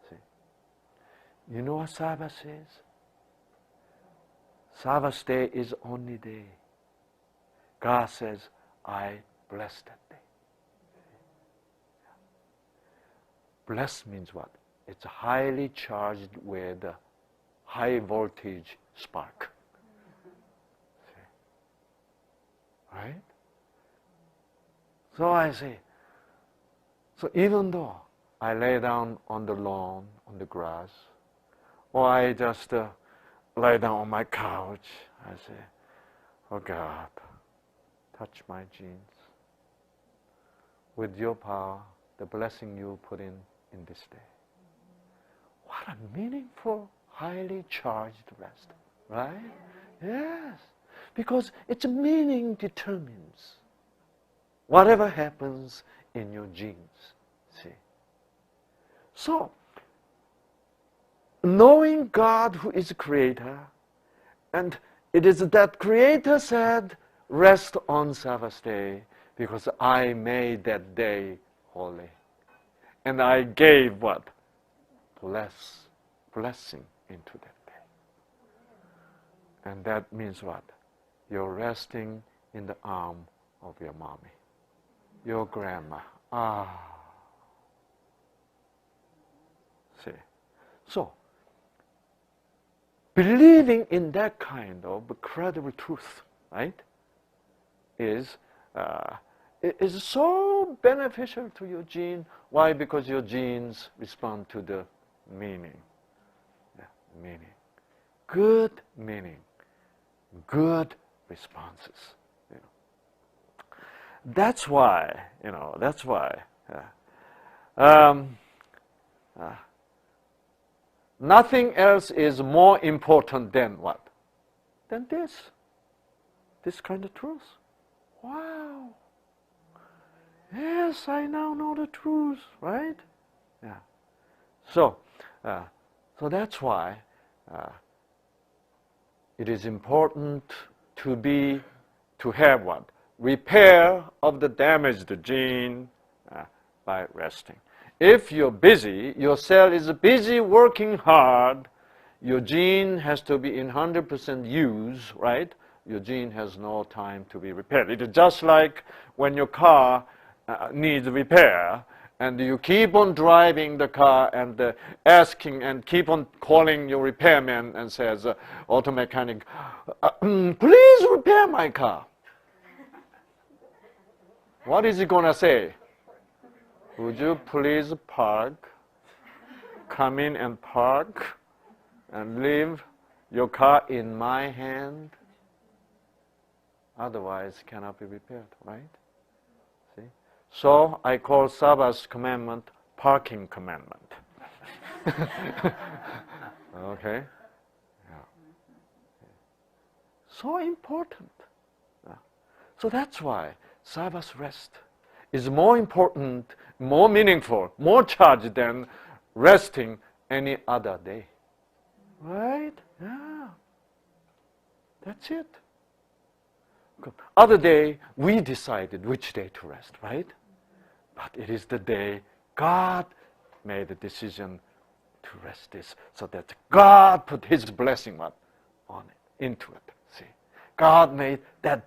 See? You know what Sabbath is? Sabbath day is only day. God says, I bless that day. Bless means what? It's highly charged with a high voltage spark. See? Right? So I say, so even though I lay down on the lawn, on the grass, or I just lay down on my couch, I say, oh God, touch my genes. With your power, the blessing you put in this day. What a meaningful, highly charged rest, right? Yes, because its meaning determines whatever happens in your genes, see. So, knowing God who is creator, and it is that creator said, rest on Sabbath day, because I made that day holy. And I gave what? Blessing into that day. And that means what? You're resting in the arm of your mommy, your grandma. See. So, believing in that kind of credible truth, right, is so beneficial to your gene. Why? Because your genes respond to the meaning. Yeah, meaning. Good meaning. Good responses. That's why, nothing else is more important than what? Than this kind of truth. Wow. Yes, I now know the truth, right? Yeah. So that's why it is important to have what? Repair of the damaged gene by resting. If you're busy, your cell is busy working hard, your gene has to be in 100% use, right? Your gene has no time to be repaired. It is just like when your car needs repair, and you keep on driving the car and asking and keep on calling your repairman and says, auto mechanic, please repair my car. What is he going to say? Would you please park, come in and park, and leave your car in my hand? Otherwise, it cannot be repaired, right? See? So I call Sabbath commandment parking commandment. Okay? Yeah. So important. Yeah. So that's why Sabbath rest is more important, more meaningful, more charged than resting any other day. Right? Yeah. That's it. Other day, we decided which day to rest, right? But it is the day God made a decision to rest this, so that God put His blessing on it, into it. See, God made that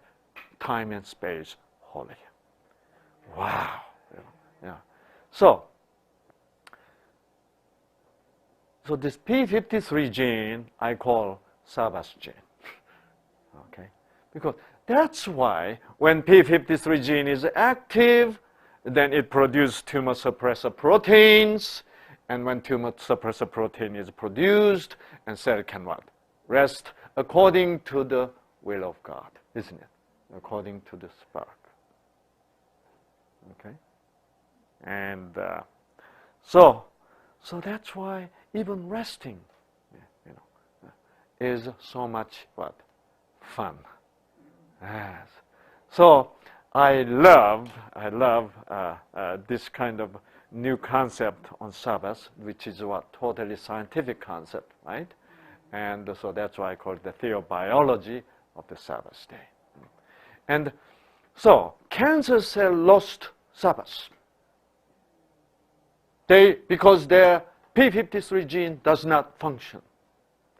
time and space holy. Wow. Yeah. So this P53 gene I call Sabbath gene. Okay, because that's why when P53 gene is active, then it produces tumor suppressor proteins, and when tumor suppressor protein is produced, and cell can what? Rest according to the will of God, isn't it? According to the spark. Okay, and so that's why even resting, is so much what? Fun. Yes. So I love this kind of new concept on Sabbath, which is what? Totally scientific concept, right? And so that's why I call it the theobiology of the Sabbath day. And so cancer cell lost Sabbath. Because their P53 gene does not function,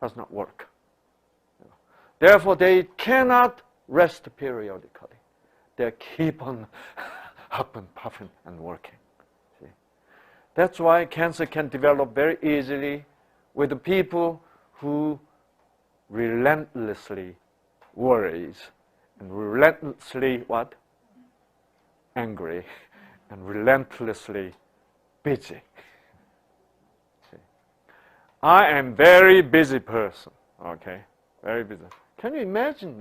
does not work. Therefore, they cannot rest periodically. They keep on huffing, puffing, and working. See? That's why cancer can develop very easily with the people who relentlessly worries and relentlessly what? Angry and relentlessly busy. See? I am very busy person, okay? Very busy. Can you imagine,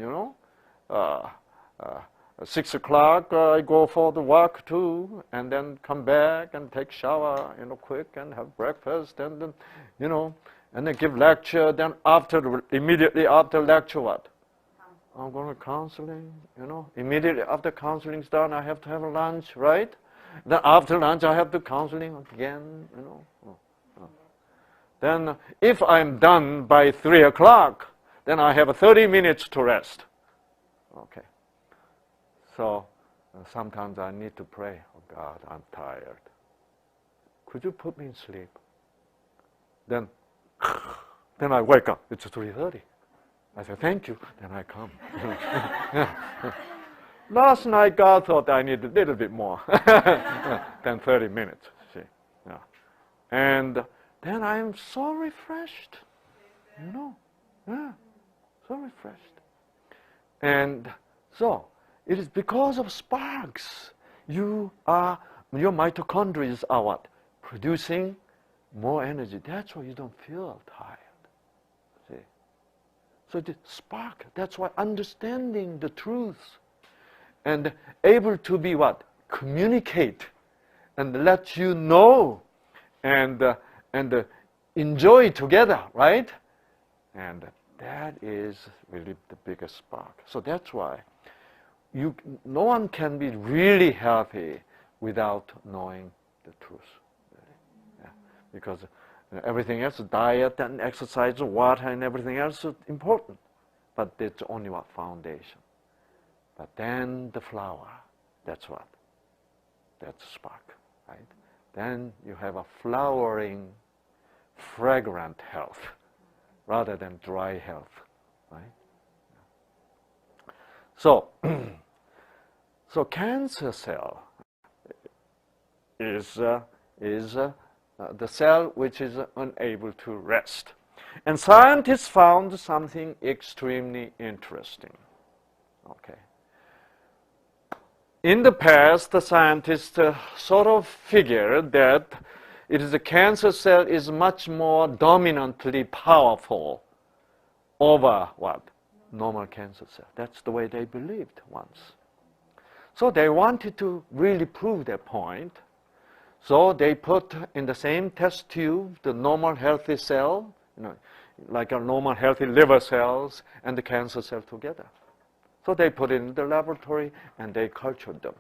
6 o'clock, I go for the walk too, and then come back and take shower, quick, and have breakfast, and then, and then give lecture. Then immediately after lecture, what? I'm going to counseling, Immediately after counseling's done, I have to have a lunch, right? Then after lunch, I have to counseling again, Then if I'm done by 3 o'clock, then I have 30 minutes to rest. Okay. So sometimes I need to pray. Oh God, I'm tired. Could you put me in sleep? Then I wake up. It's 3:30. I say, thank you. Then I come. Last night, God thought I needed a little bit more than 30 minutes. See? Yeah. And then I'm so refreshed. Yeah. So refreshed. And so it is because of sparks. Your mitochondria are what? Producing more energy. That's why you don't feel tired. See? So the spark, that's why understanding the truth and able to be what? Communicate and let you know and enjoy together, right? And that is really the biggest spark. So that's why no one can be really healthy without knowing the truth. Really. Yeah. Because everything else, diet and exercise, water and everything else is important. But it's only what? Foundation. But then the flower, that's what? That's spark, right? Then you have a flowering, fragrant health, rather than dry health, right? So, so cancer cell is the cell which is unable to rest. And scientists found something extremely interesting. Okay. In the past, the scientists sort of figured that the cancer cell is much more dominantly powerful over what? Normal cancer cell. That's the way they believed once. So they wanted to really prove their point. So they put in the same test tube the normal healthy cell, like a normal healthy liver cells and the cancer cell together. So they put it in the laboratory and they cultured them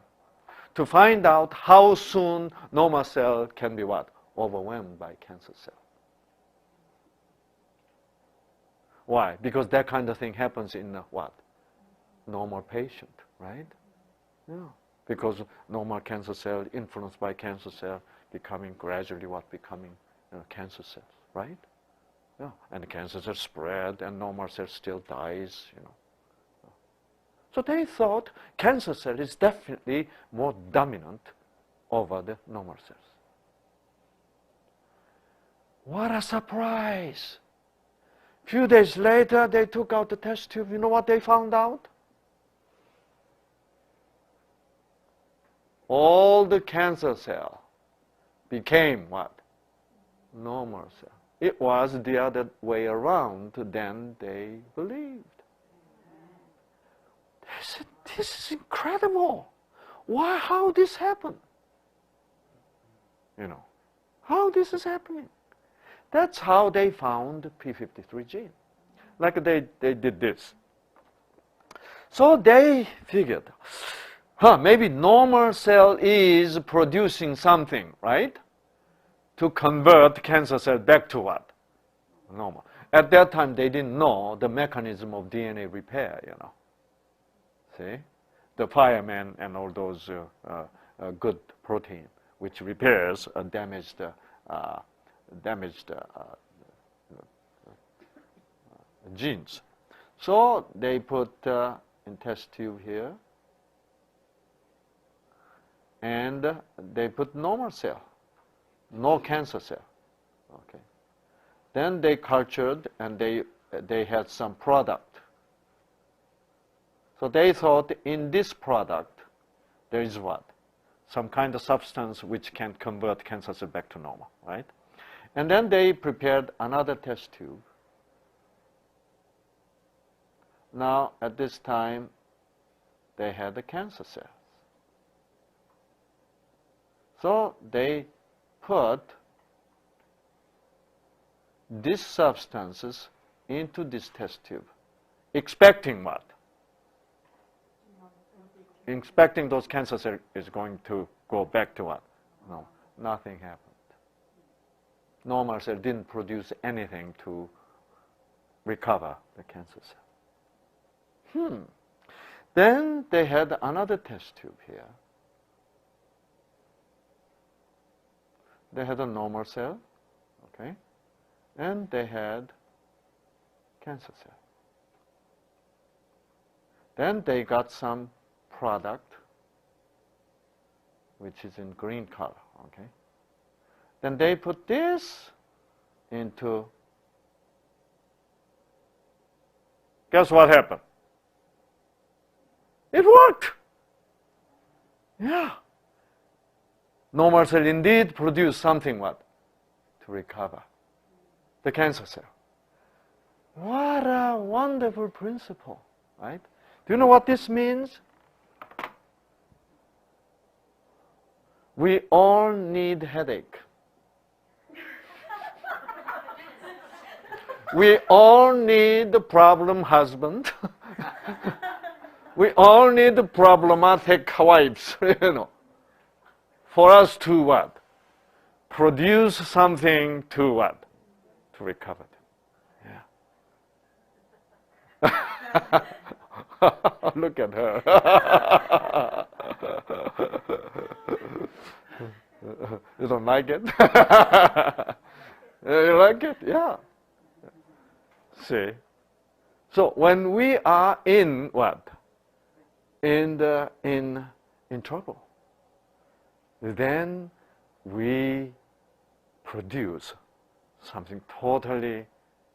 to find out how soon normal cell can be what? Overwhelmed by cancer cell. Why? Because that kind of thing happens in what? Normal patient, right? Yeah. Because normal cancer cell influenced by cancer cell becoming gradually becoming cancer cells, right? Yeah, and the cancer cells spread, and normal cell still dies, So they thought cancer cell is definitely more dominant over the normal cells. What a surprise! Few days later, they took out the test tube. You know what they found out? All the cancer cell became what? Normal cell. It was the other way around than they believed. They said, this is incredible. Why? How this happened? How this is happening? That's how they found p53 gene. Like they did this. So they figured, maybe normal cell is producing something, right? To convert cancer cell back to what? Normal. At that time, they didn't know the mechanism of DNA repair, See? The fireman and all those good protein, which repairs damaged genes. So they put in test tube here, and they put normal cell, no cancer cell. Okay. Then they cultured, and they had some product. So they thought in this product there is what? Some kind of substance which can convert cancer cell back to normal, right? And then they prepared another test tube. Now, at this time, they had the cancer cells. So they put these substances into this test tube, expecting what? Expecting those cancer cells is going to go back to what? No, nothing happened. Normal cell didn't produce anything to recover the cancer cell. Then they had another test tube here. They had a normal cell, okay, and they had cancer cell. Then they got some product, which is in green color, okay. Then they put this into, guess what happened? It worked. Yeah. Normal cell indeed produced something what? To recover the cancer cell. What a wonderful principle, right? Do you know what this means? We all need headache. We all need the problem husband. We all need the problematic wives, for us to what? Produce something to what? To recover them. Yeah. Look at her. You don't like it? You like it? Yeah. See? So when we are in what? In trouble, then we produce something totally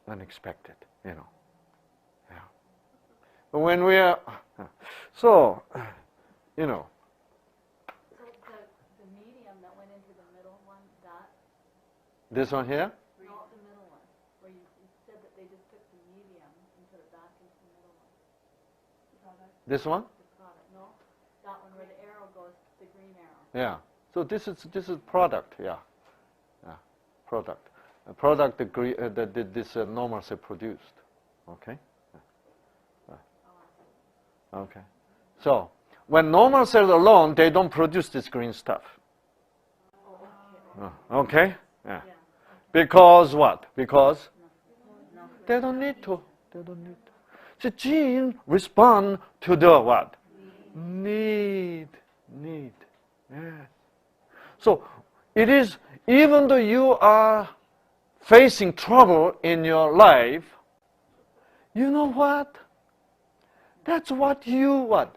unexpected, Yeah. But when we are, So the medium that went into the middle one, that? This one here? No, the middle one, where you said that they just took the medium and put it back into the middle one. This one? No, that one where the arrow goes, the green arrow. Yeah. So this is product. Yeah. Product. Product that this normal cell produced. Okay. Okay. So when normal cells alone, they don't produce this green stuff. Okay. Yeah. Because what? Because they don't need to. They don't need to. The gene respond to the what? Need. Yes. So It is, even though you are facing trouble in your life, you know what? That's what you what?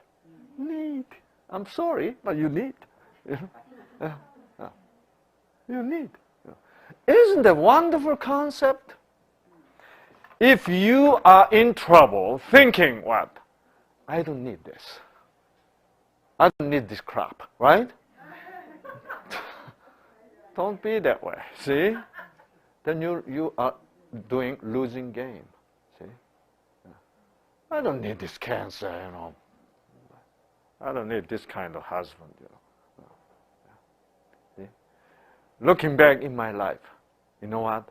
Need. I'm sorry, but you need. You need. Isn't that a wonderful concept? If you are in trouble thinking what? I don't need this. I don't need this crap, right? Don't be that way, see? Then you are losing game, see? I don't need this cancer, you know. I don't need this kind of husband, you know. See? Looking back in my life, you know what?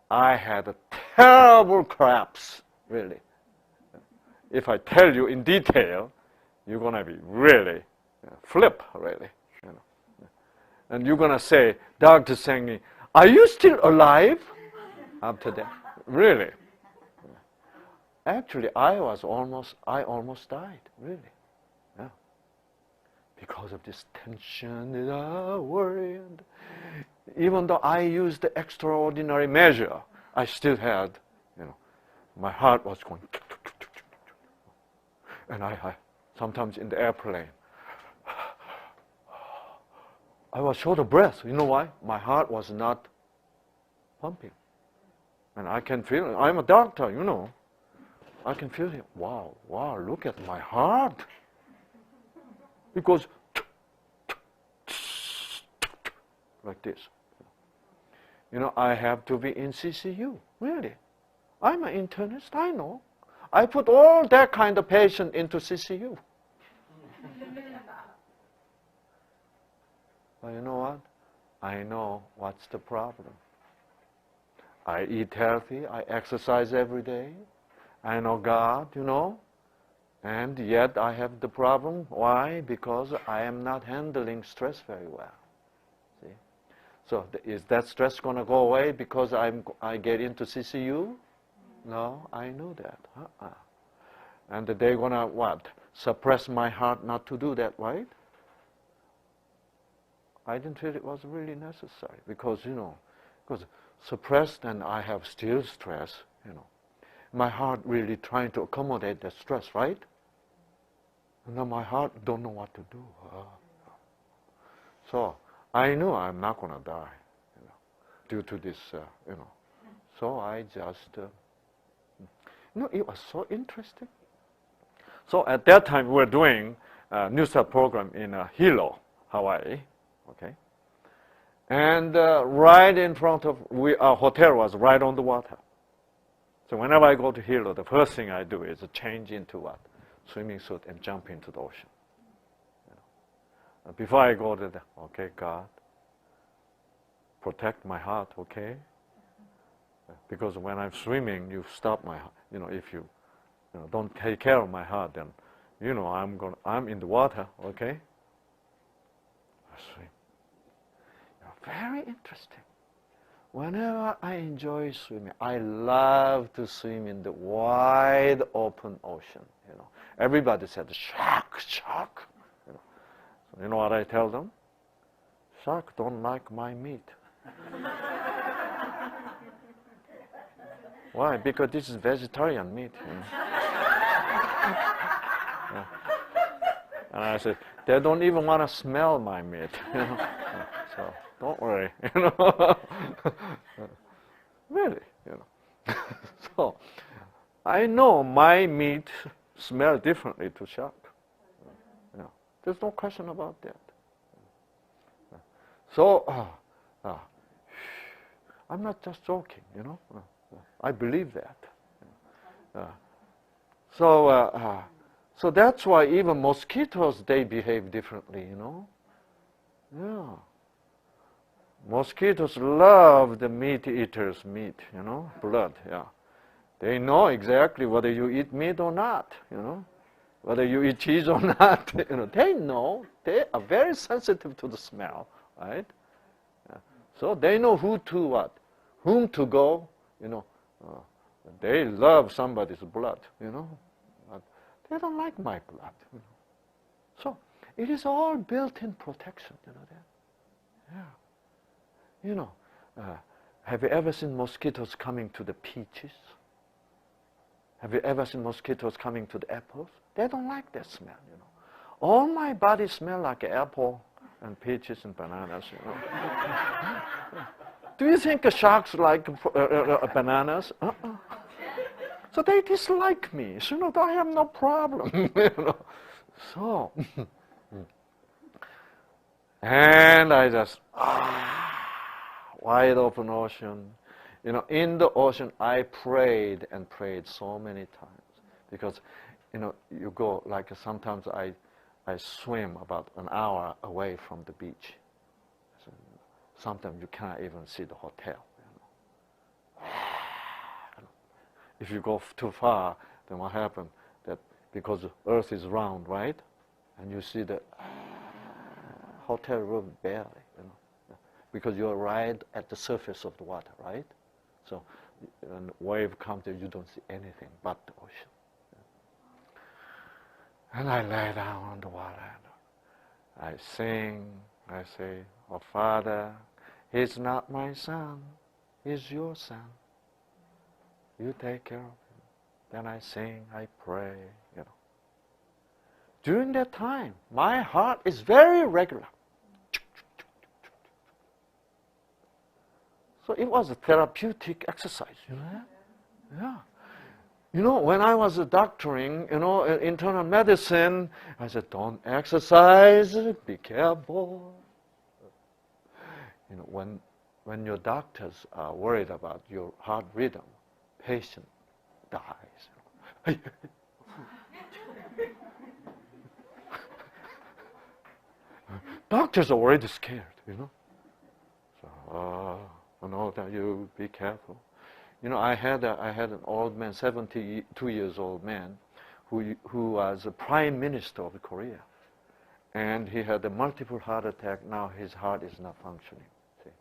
I had a terrible craps, really. If I tell you in detail, you're going to be really flip, really. You know. And you're going to say, Dr. Shang, are you still alive after that? Really? Actually, I almost died, really. Yeah. Because of this tension and worry. And even though I used the extraordinary measure, I still had, you know, my heart was going. And I sometimes in the airplane, I was short of breath. You know why? My heart was not pumping. And I can feel it. I'm a doctor, you know. I can feel it. Wow, look at my heart. Because like this. You know, I have to be in CCU, really. I'm an internist, I know. I put all that kind of patient into CCU. But you know what? I know what's the problem. I eat healthy, I exercise every day. I know God, you know. And yet I have the problem. Why? Because I am not handling stress very well. See? So is that stress going to go away because I get into CCU? No, I know that. And they're going to what? Suppress my heart not to do that, right? I didn't feel it was really necessary because, you know, because suppressed and I have still stress, you know. My heart really trying to accommodate that stress, right? And now my heart don't know what to do. So I knew I'm not going to die, you know, due to this, you know. So I just, you know, it was so interesting. So at that time, we were doing a New Start program in Hilo, Hawaii, okay? And right in front of, our hotel was right on the water. So whenever I go to Hilo, the first thing I do is change into what? Swimming suit and jump into the ocean. You know? Before I go to okay, God, protect my heart, okay? Because when I'm swimming, you stop my heart. You know, if you don't take care of my heart, then, you know, I'm in the water, okay? I swim. Very interesting. Whenever I enjoy swimming, I love to swim in the wide open ocean. You know, everybody said shark, shark. You know, so you know what I tell them? Shark don't like my meat. Why? Because this is vegetarian meat. You know? Yeah. And I said, they don't even want to smell my meat. You know? So don't worry. You know? Really, you know. So I know my meat smells differently to shark. You know, there's no question about that. So I'm not just joking, you know. I believe that. So that's why even mosquitoes, they behave differently, you know. Yeah. Mosquitoes love the meat eaters' meat, you know, blood, yeah. They know exactly whether you eat meat or not, you know, whether you eat cheese or not, you know. They know. They are very sensitive to the smell, right? Yeah. So they know whom to go, you know. They love somebody's blood, you know. But they don't like my blood, you know. So it is all built-in protection, you know that. Yeah. You know, have you ever seen mosquitoes coming to the peaches? Have you ever seen mosquitoes coming to the apples? They don't like that smell, you know. All my body smell like apple and peaches and bananas, you know. Do you think sharks like bananas? So they dislike me. So, you know, I have no problem, you know. So, and I just, wide open ocean. You know, in the ocean, I prayed and prayed so many times because, you know, you go, like sometimes I swim about an hour away from the beach. So sometimes you cannot even see the hotel. You know. If you go too far, then what happens? That because the earth is round, right? And you see the hotel room barely, you know, because you're right at the surface of the water, right? So when a wave comes there, you don't see anything but the ocean. And I lay down on the water. And I sing. I say, "Oh, Father, he's not my son. He's your son. You take care of him." Then I sing. I pray. You know. During that time, my heart is very regular. So it was a therapeutic exercise, you know? Yeah. You know, when I was doctoring, you know, internal medicine, I said, don't exercise, be careful. You know, when your doctors are worried about your heart rhythm, patient dies. Doctors are already scared, you know. So, no, that you be careful. You know, I had an old man, 72 years old man, who was a prime minister of Korea, and he had a multiple heart attack. Now his heart is not functioning. See?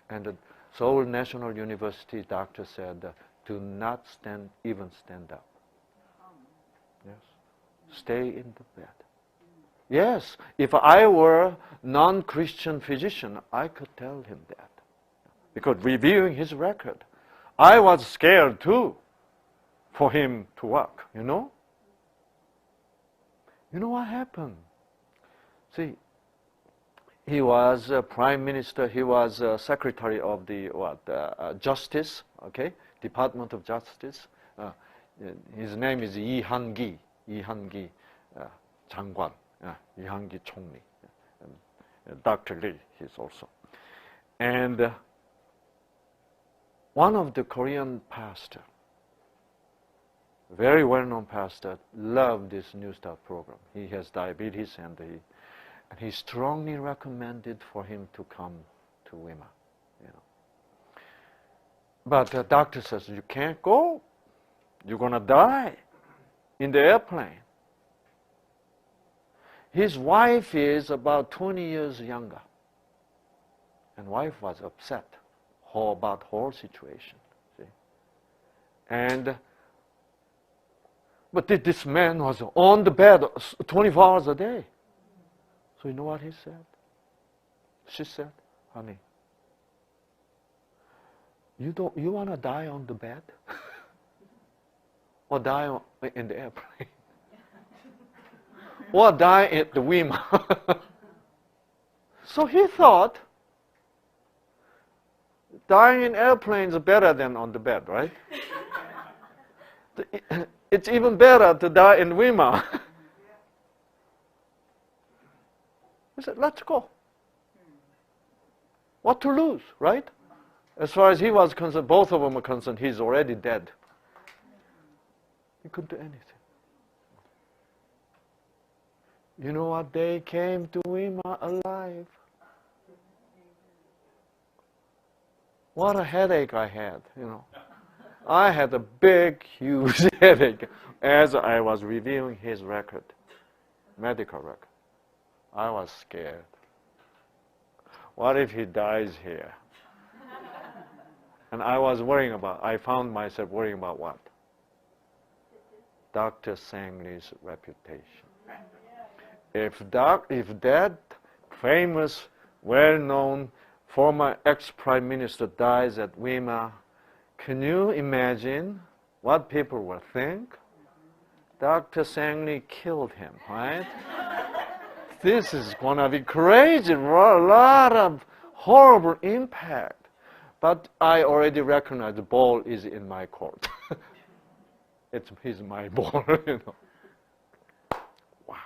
And the Seoul National University doctor said, do not even stand up. Yes, stay in the bed. Yes, if I were non-Christian physician, I could tell him that. Because reviewing his record, I was scared too for him to work, you know? You know what happened? See, he was a prime minister, he was a secretary of the Justice, okay? Department of Justice. His name is Lee Han-gi, 장관, Lee Han-gi 총리. Dr. Lee, he's also. And one of the Korean pastor, very well-known pastor, loved this New Start program. He has diabetes, and he strongly recommended for him to come to Wima. You know. But the doctor says, you can't go. You're going to die in the airplane. His wife is about 20 years younger. And wife was upset about whole situation. See? And but this man was on the bed 24 hours a day. So you know what he said? She said, honey, you want to die on the bed? Or die in the airplane? Or die at the Wima? So he thought, dying in airplanes is better than on the bed, right? It's even better to die in Wima. He said, let's go. What to lose, right? As far as he was concerned, both of them are concerned, he's already dead. He couldn't do anything. You know what? They came to Wima alive. What a headache I had, you know. I had a big, huge headache as I was reviewing his record, medical record. I was scared. What if he dies here? And I found myself worrying about what? Dr. Shang Li's reputation. If that famous, well-known former ex-prime minister dies at Weimar, can you imagine what people will think? Dr. Shang Li killed him, right? This is going to be crazy, a lot of horrible impact. But I already recognize the ball is in my court. He's my ball, you know. Wow.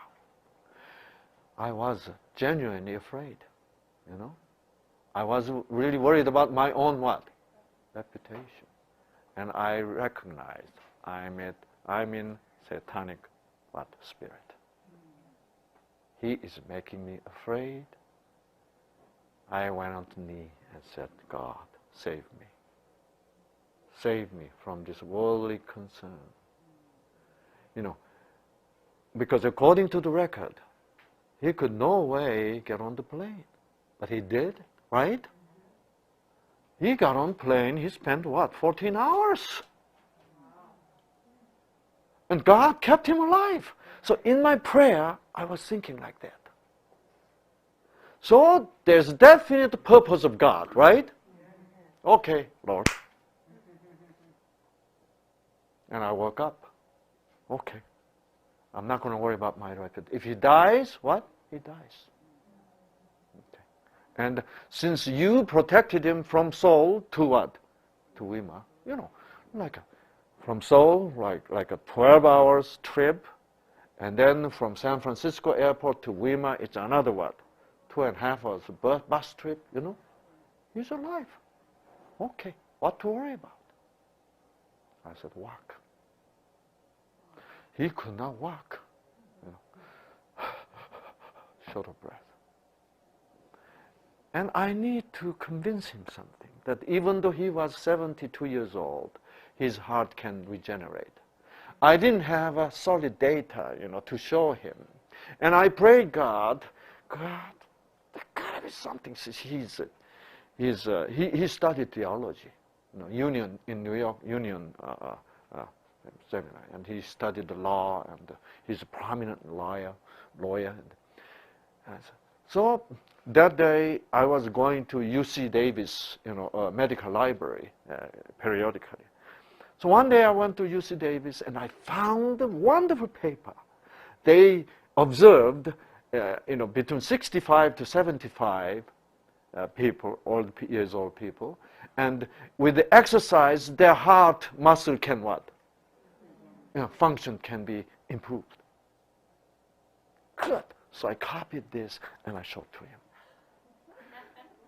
I was genuinely afraid, you know. I was really worried about my own what? Reputation. And I recognized I'm in satanic what? Spirit. He is making me afraid. I went on the knee and said, God, save me. Save me from this worldly concern. You know, because according to the record, he could no way get on the plane. But he did, right? He got on plane, he spent what, 14 hours? And God kept him alive. So in my prayer, I was thinking like that. So there's definite purpose of God, right? Okay, Lord. And I woke up. Okay. I'm not going to worry about my record. If he dies, what? He dies. Okay. And since you protected him from Seoul to what? To Weimar. You know, from Seoul, like a 12 hours trip. And then from San Francisco airport to Weimar, it's another what? 2.5 hours bus trip, you know? He's alive. Okay, what to worry about? I said, walk. He could not walk. You know. Short of breath. And I need to convince him something, that even though he was 72 years old, his heart can regenerate. I didn't have a solid data, you know, to show him. And I prayed God, there gotta be something. He studied theology, you know, Union in New York, Union Seminary, and he studied the law, and he's a prominent lawyer. So that day, I was going to UC Davis, you know, medical library periodically. So one day I went to UC Davis and I found a wonderful paper. They observed, you know, between 65 to 75 people, years old people, and with the exercise, their heart muscle can what? You know, function can be improved. Good. So I copied this and I showed to him.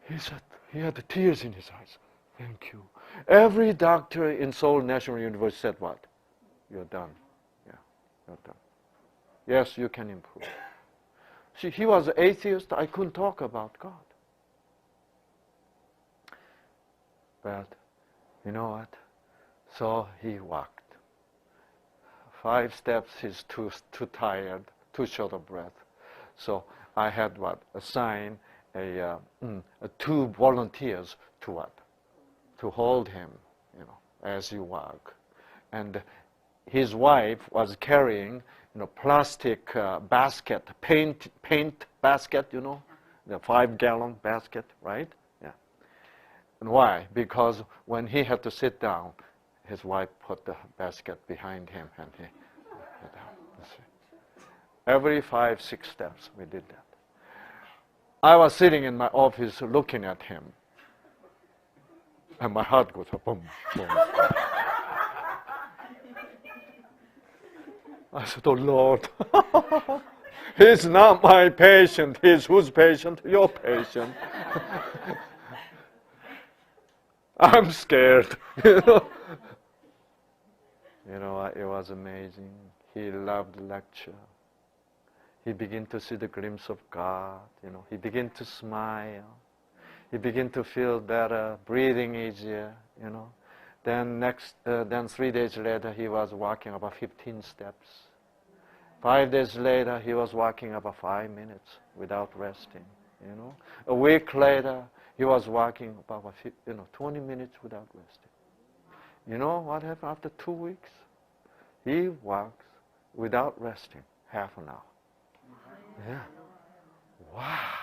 He said, he had the tears in his eyes. Thank you. Every doctor in Seoul National University said what? You're done. Yeah, you're done. Yes, you can improve. See, he was an atheist. I couldn't talk about God. But you know what? So he walked. 5 steps, he's too tired, too short of breath. So I had what? Assign 2 volunteers to what? To hold him, you know, as he walked. And his wife was carrying, you know, plastic basket, paint basket, you know, the 5-gallon basket, right? Yeah. And why? Because when he had to sit down, his wife put the basket behind him and he sat down. Every 5, 6 steps, we did that. I was sitting in my office looking at him. And my heart goes boom, boom. I said, oh Lord, he's not my patient. He's whose patient? Your patient. I'm scared. You know, it was amazing. He loved the lecture. He began to see the glimpse of God. You know, he began to smile. He began to feel better, breathing easier, you know. Then 3 days later, he was walking about 15 steps. 5 days later, he was walking about 5 minutes without resting, you know. A week later, he was walking about 20 minutes without resting. You know what happened after 2 weeks? He walks without resting half an hour. Yeah. Wow.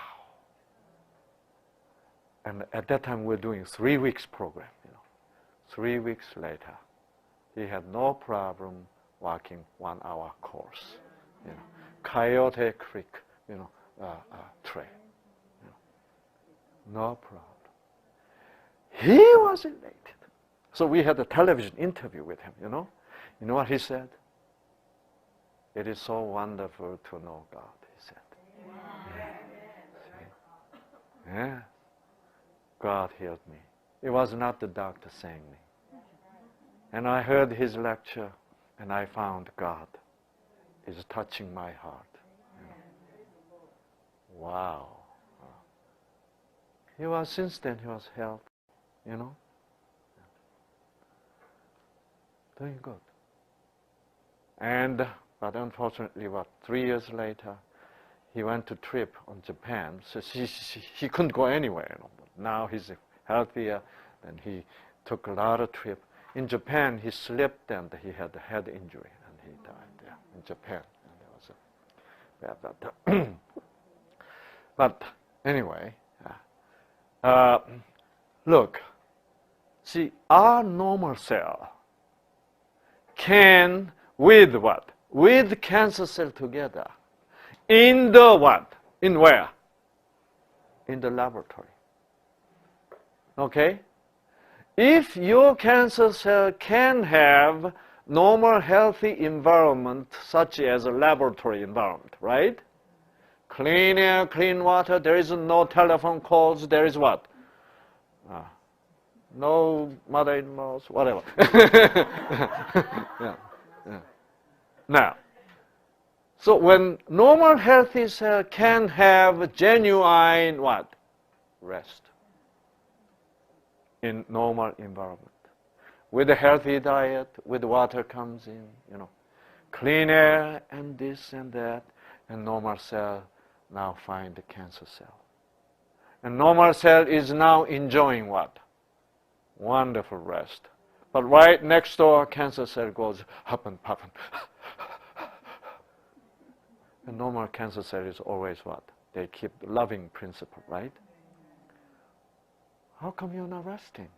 And at that time, we were doing 3 weeks program. 3 weeks later, he had no problem walking 1 hour course. Coyote Creek, trail. No problem. He was elated. So we had a television interview with him. You know what he said? It is so wonderful to know God, he said. Yeah. God healed me. It was not the doctor saying me. And I heard his lecture, and I found God is touching my heart. Wow. Since then, he was healthy, Doing good. But unfortunately, 3 years later, he went to trip on Japan. So he couldn't go anywhere. But now he's healthier, and he took a lot of trip. In Japan, he slipped and he had a head injury, and he died there in Japan. And it was bad. But anyway, look, see, our normal cell can, with what? With cancer cell together. In the what? In where? In the laboratory. Okay? If your cancer cell can have normal healthy environment such as a laboratory environment, right? Clean air, clean water, there is no telephone calls, there is what? No mother-in-laws, whatever. Yeah. Now, so when normal healthy cell can have genuine what? Rest in normal environment. With a healthy diet, with water comes in, clean air and this and that, and normal cell now find the cancer cell. And normal cell is now enjoying what? Wonderful rest. But right next door, cancer cell goes huffing, puffing. And normal cancer cell is always what? They keep the loving principle, right? How come you're not resting?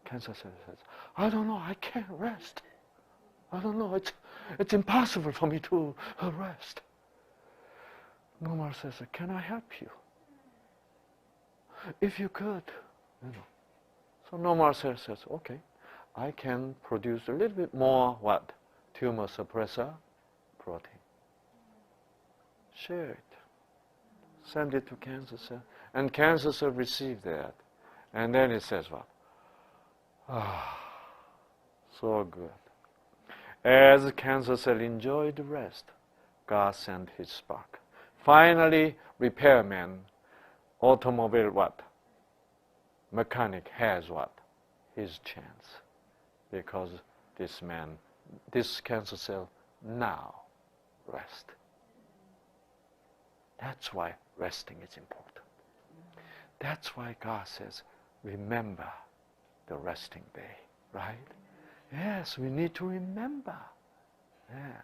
Cancer cell says, I don't know, I can't rest. I don't know, it's impossible for me to rest. Normal cell says, can I help you? If you could, So normal cell says, okay, I can produce a little bit more what? Tumor suppressor protein. Share it. Send it to cancer cell. And cancer cell receive that. And then it says what? So good. As cancer cell enjoyed rest, God sent his spark. Finally, repairman, automobile what? Mechanic has what? His chance. Because this cancer cell now rest. That's why resting is important. That's why God says, remember the resting day, right? Yes, we need to remember. Yeah.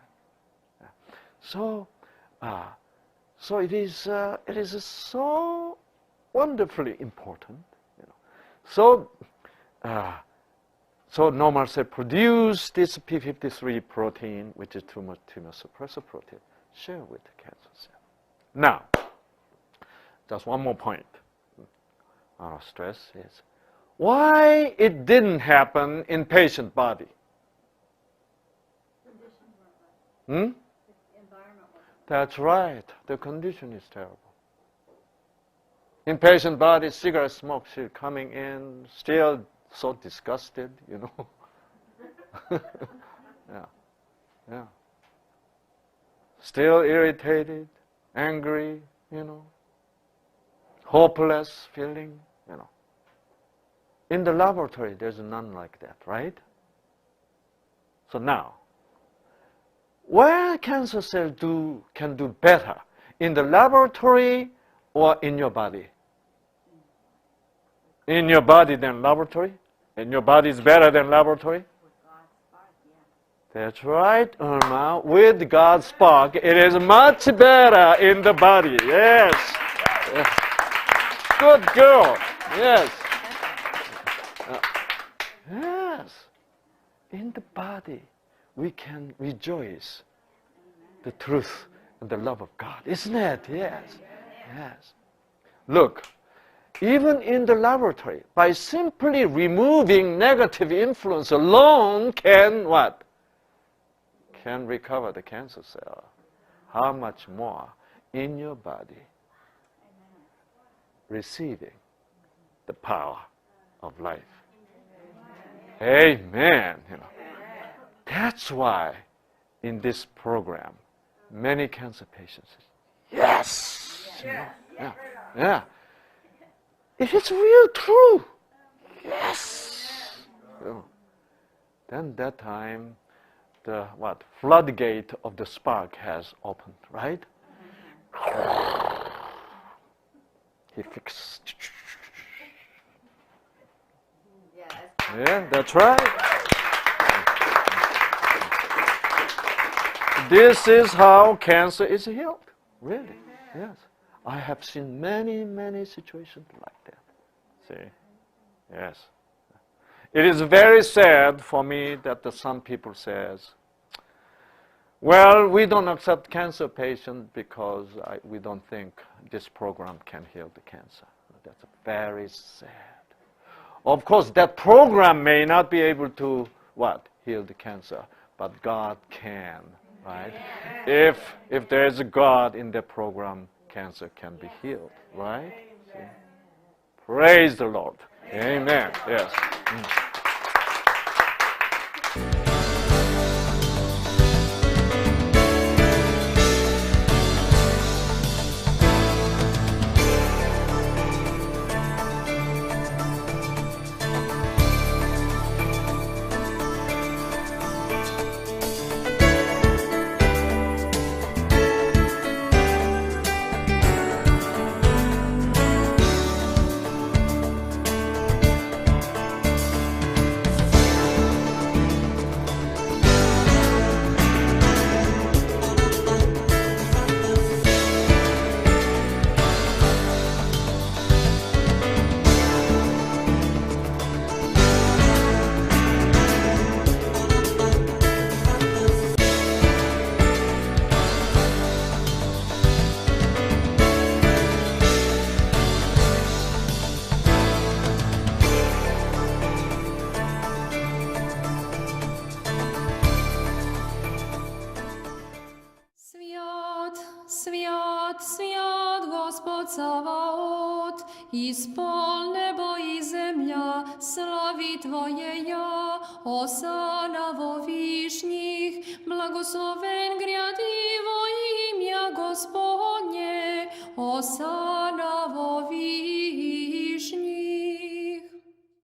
So it is so wonderfully important. So normal cell produce this p53 protein, which is tumor suppressor protein, share with the cancer cell. Now, just one more point. Our stress is why it didn't happen in patient body. Conditions weren't right. The environment wasn't. That's right. The condition is terrible. In patient body, cigarette smoke still coming in, still so disgusted, Yeah. Still irritated, angry, hopeless feeling, In the laboratory, there's none like that, right? So now, where cancer cell can do better? In the laboratory or in your body? In your body than laboratory? In your body is better than laboratory? That's right, Irma. With God's spark, it is much better in the body. Yes. Good girl. Yes. Yes. In the body, we can rejoice the truth and the love of God. Isn't it? Yes. Yes. Look, even in the laboratory, by simply removing negative influence alone can what? Can recover the cancer cell. How much more in your body receiving the power of life. Amen. That's why in this program, many cancer patients say, yes. Yeah. If it's real true, yes. Then that time, the floodgate of the spark has opened, right? He fixed. Yeah, that's right. This is how cancer is healed. Really? Yes. I have seen many, many situations like that. See? Yes. It is very sad for me that some people says, well, we don't accept cancer patients because we don't think this program can heal the cancer. That's very sad. Of course, that program may not be able to, heal the cancer, but God can, right? If there is a God in that program, cancer can be healed, right? See? Praise the Lord. Amen. Yes. Свят, Господ Саваот, испол небо и земля, слави Твоея, осана во вишних, благословен гряди во имя Господне, осана.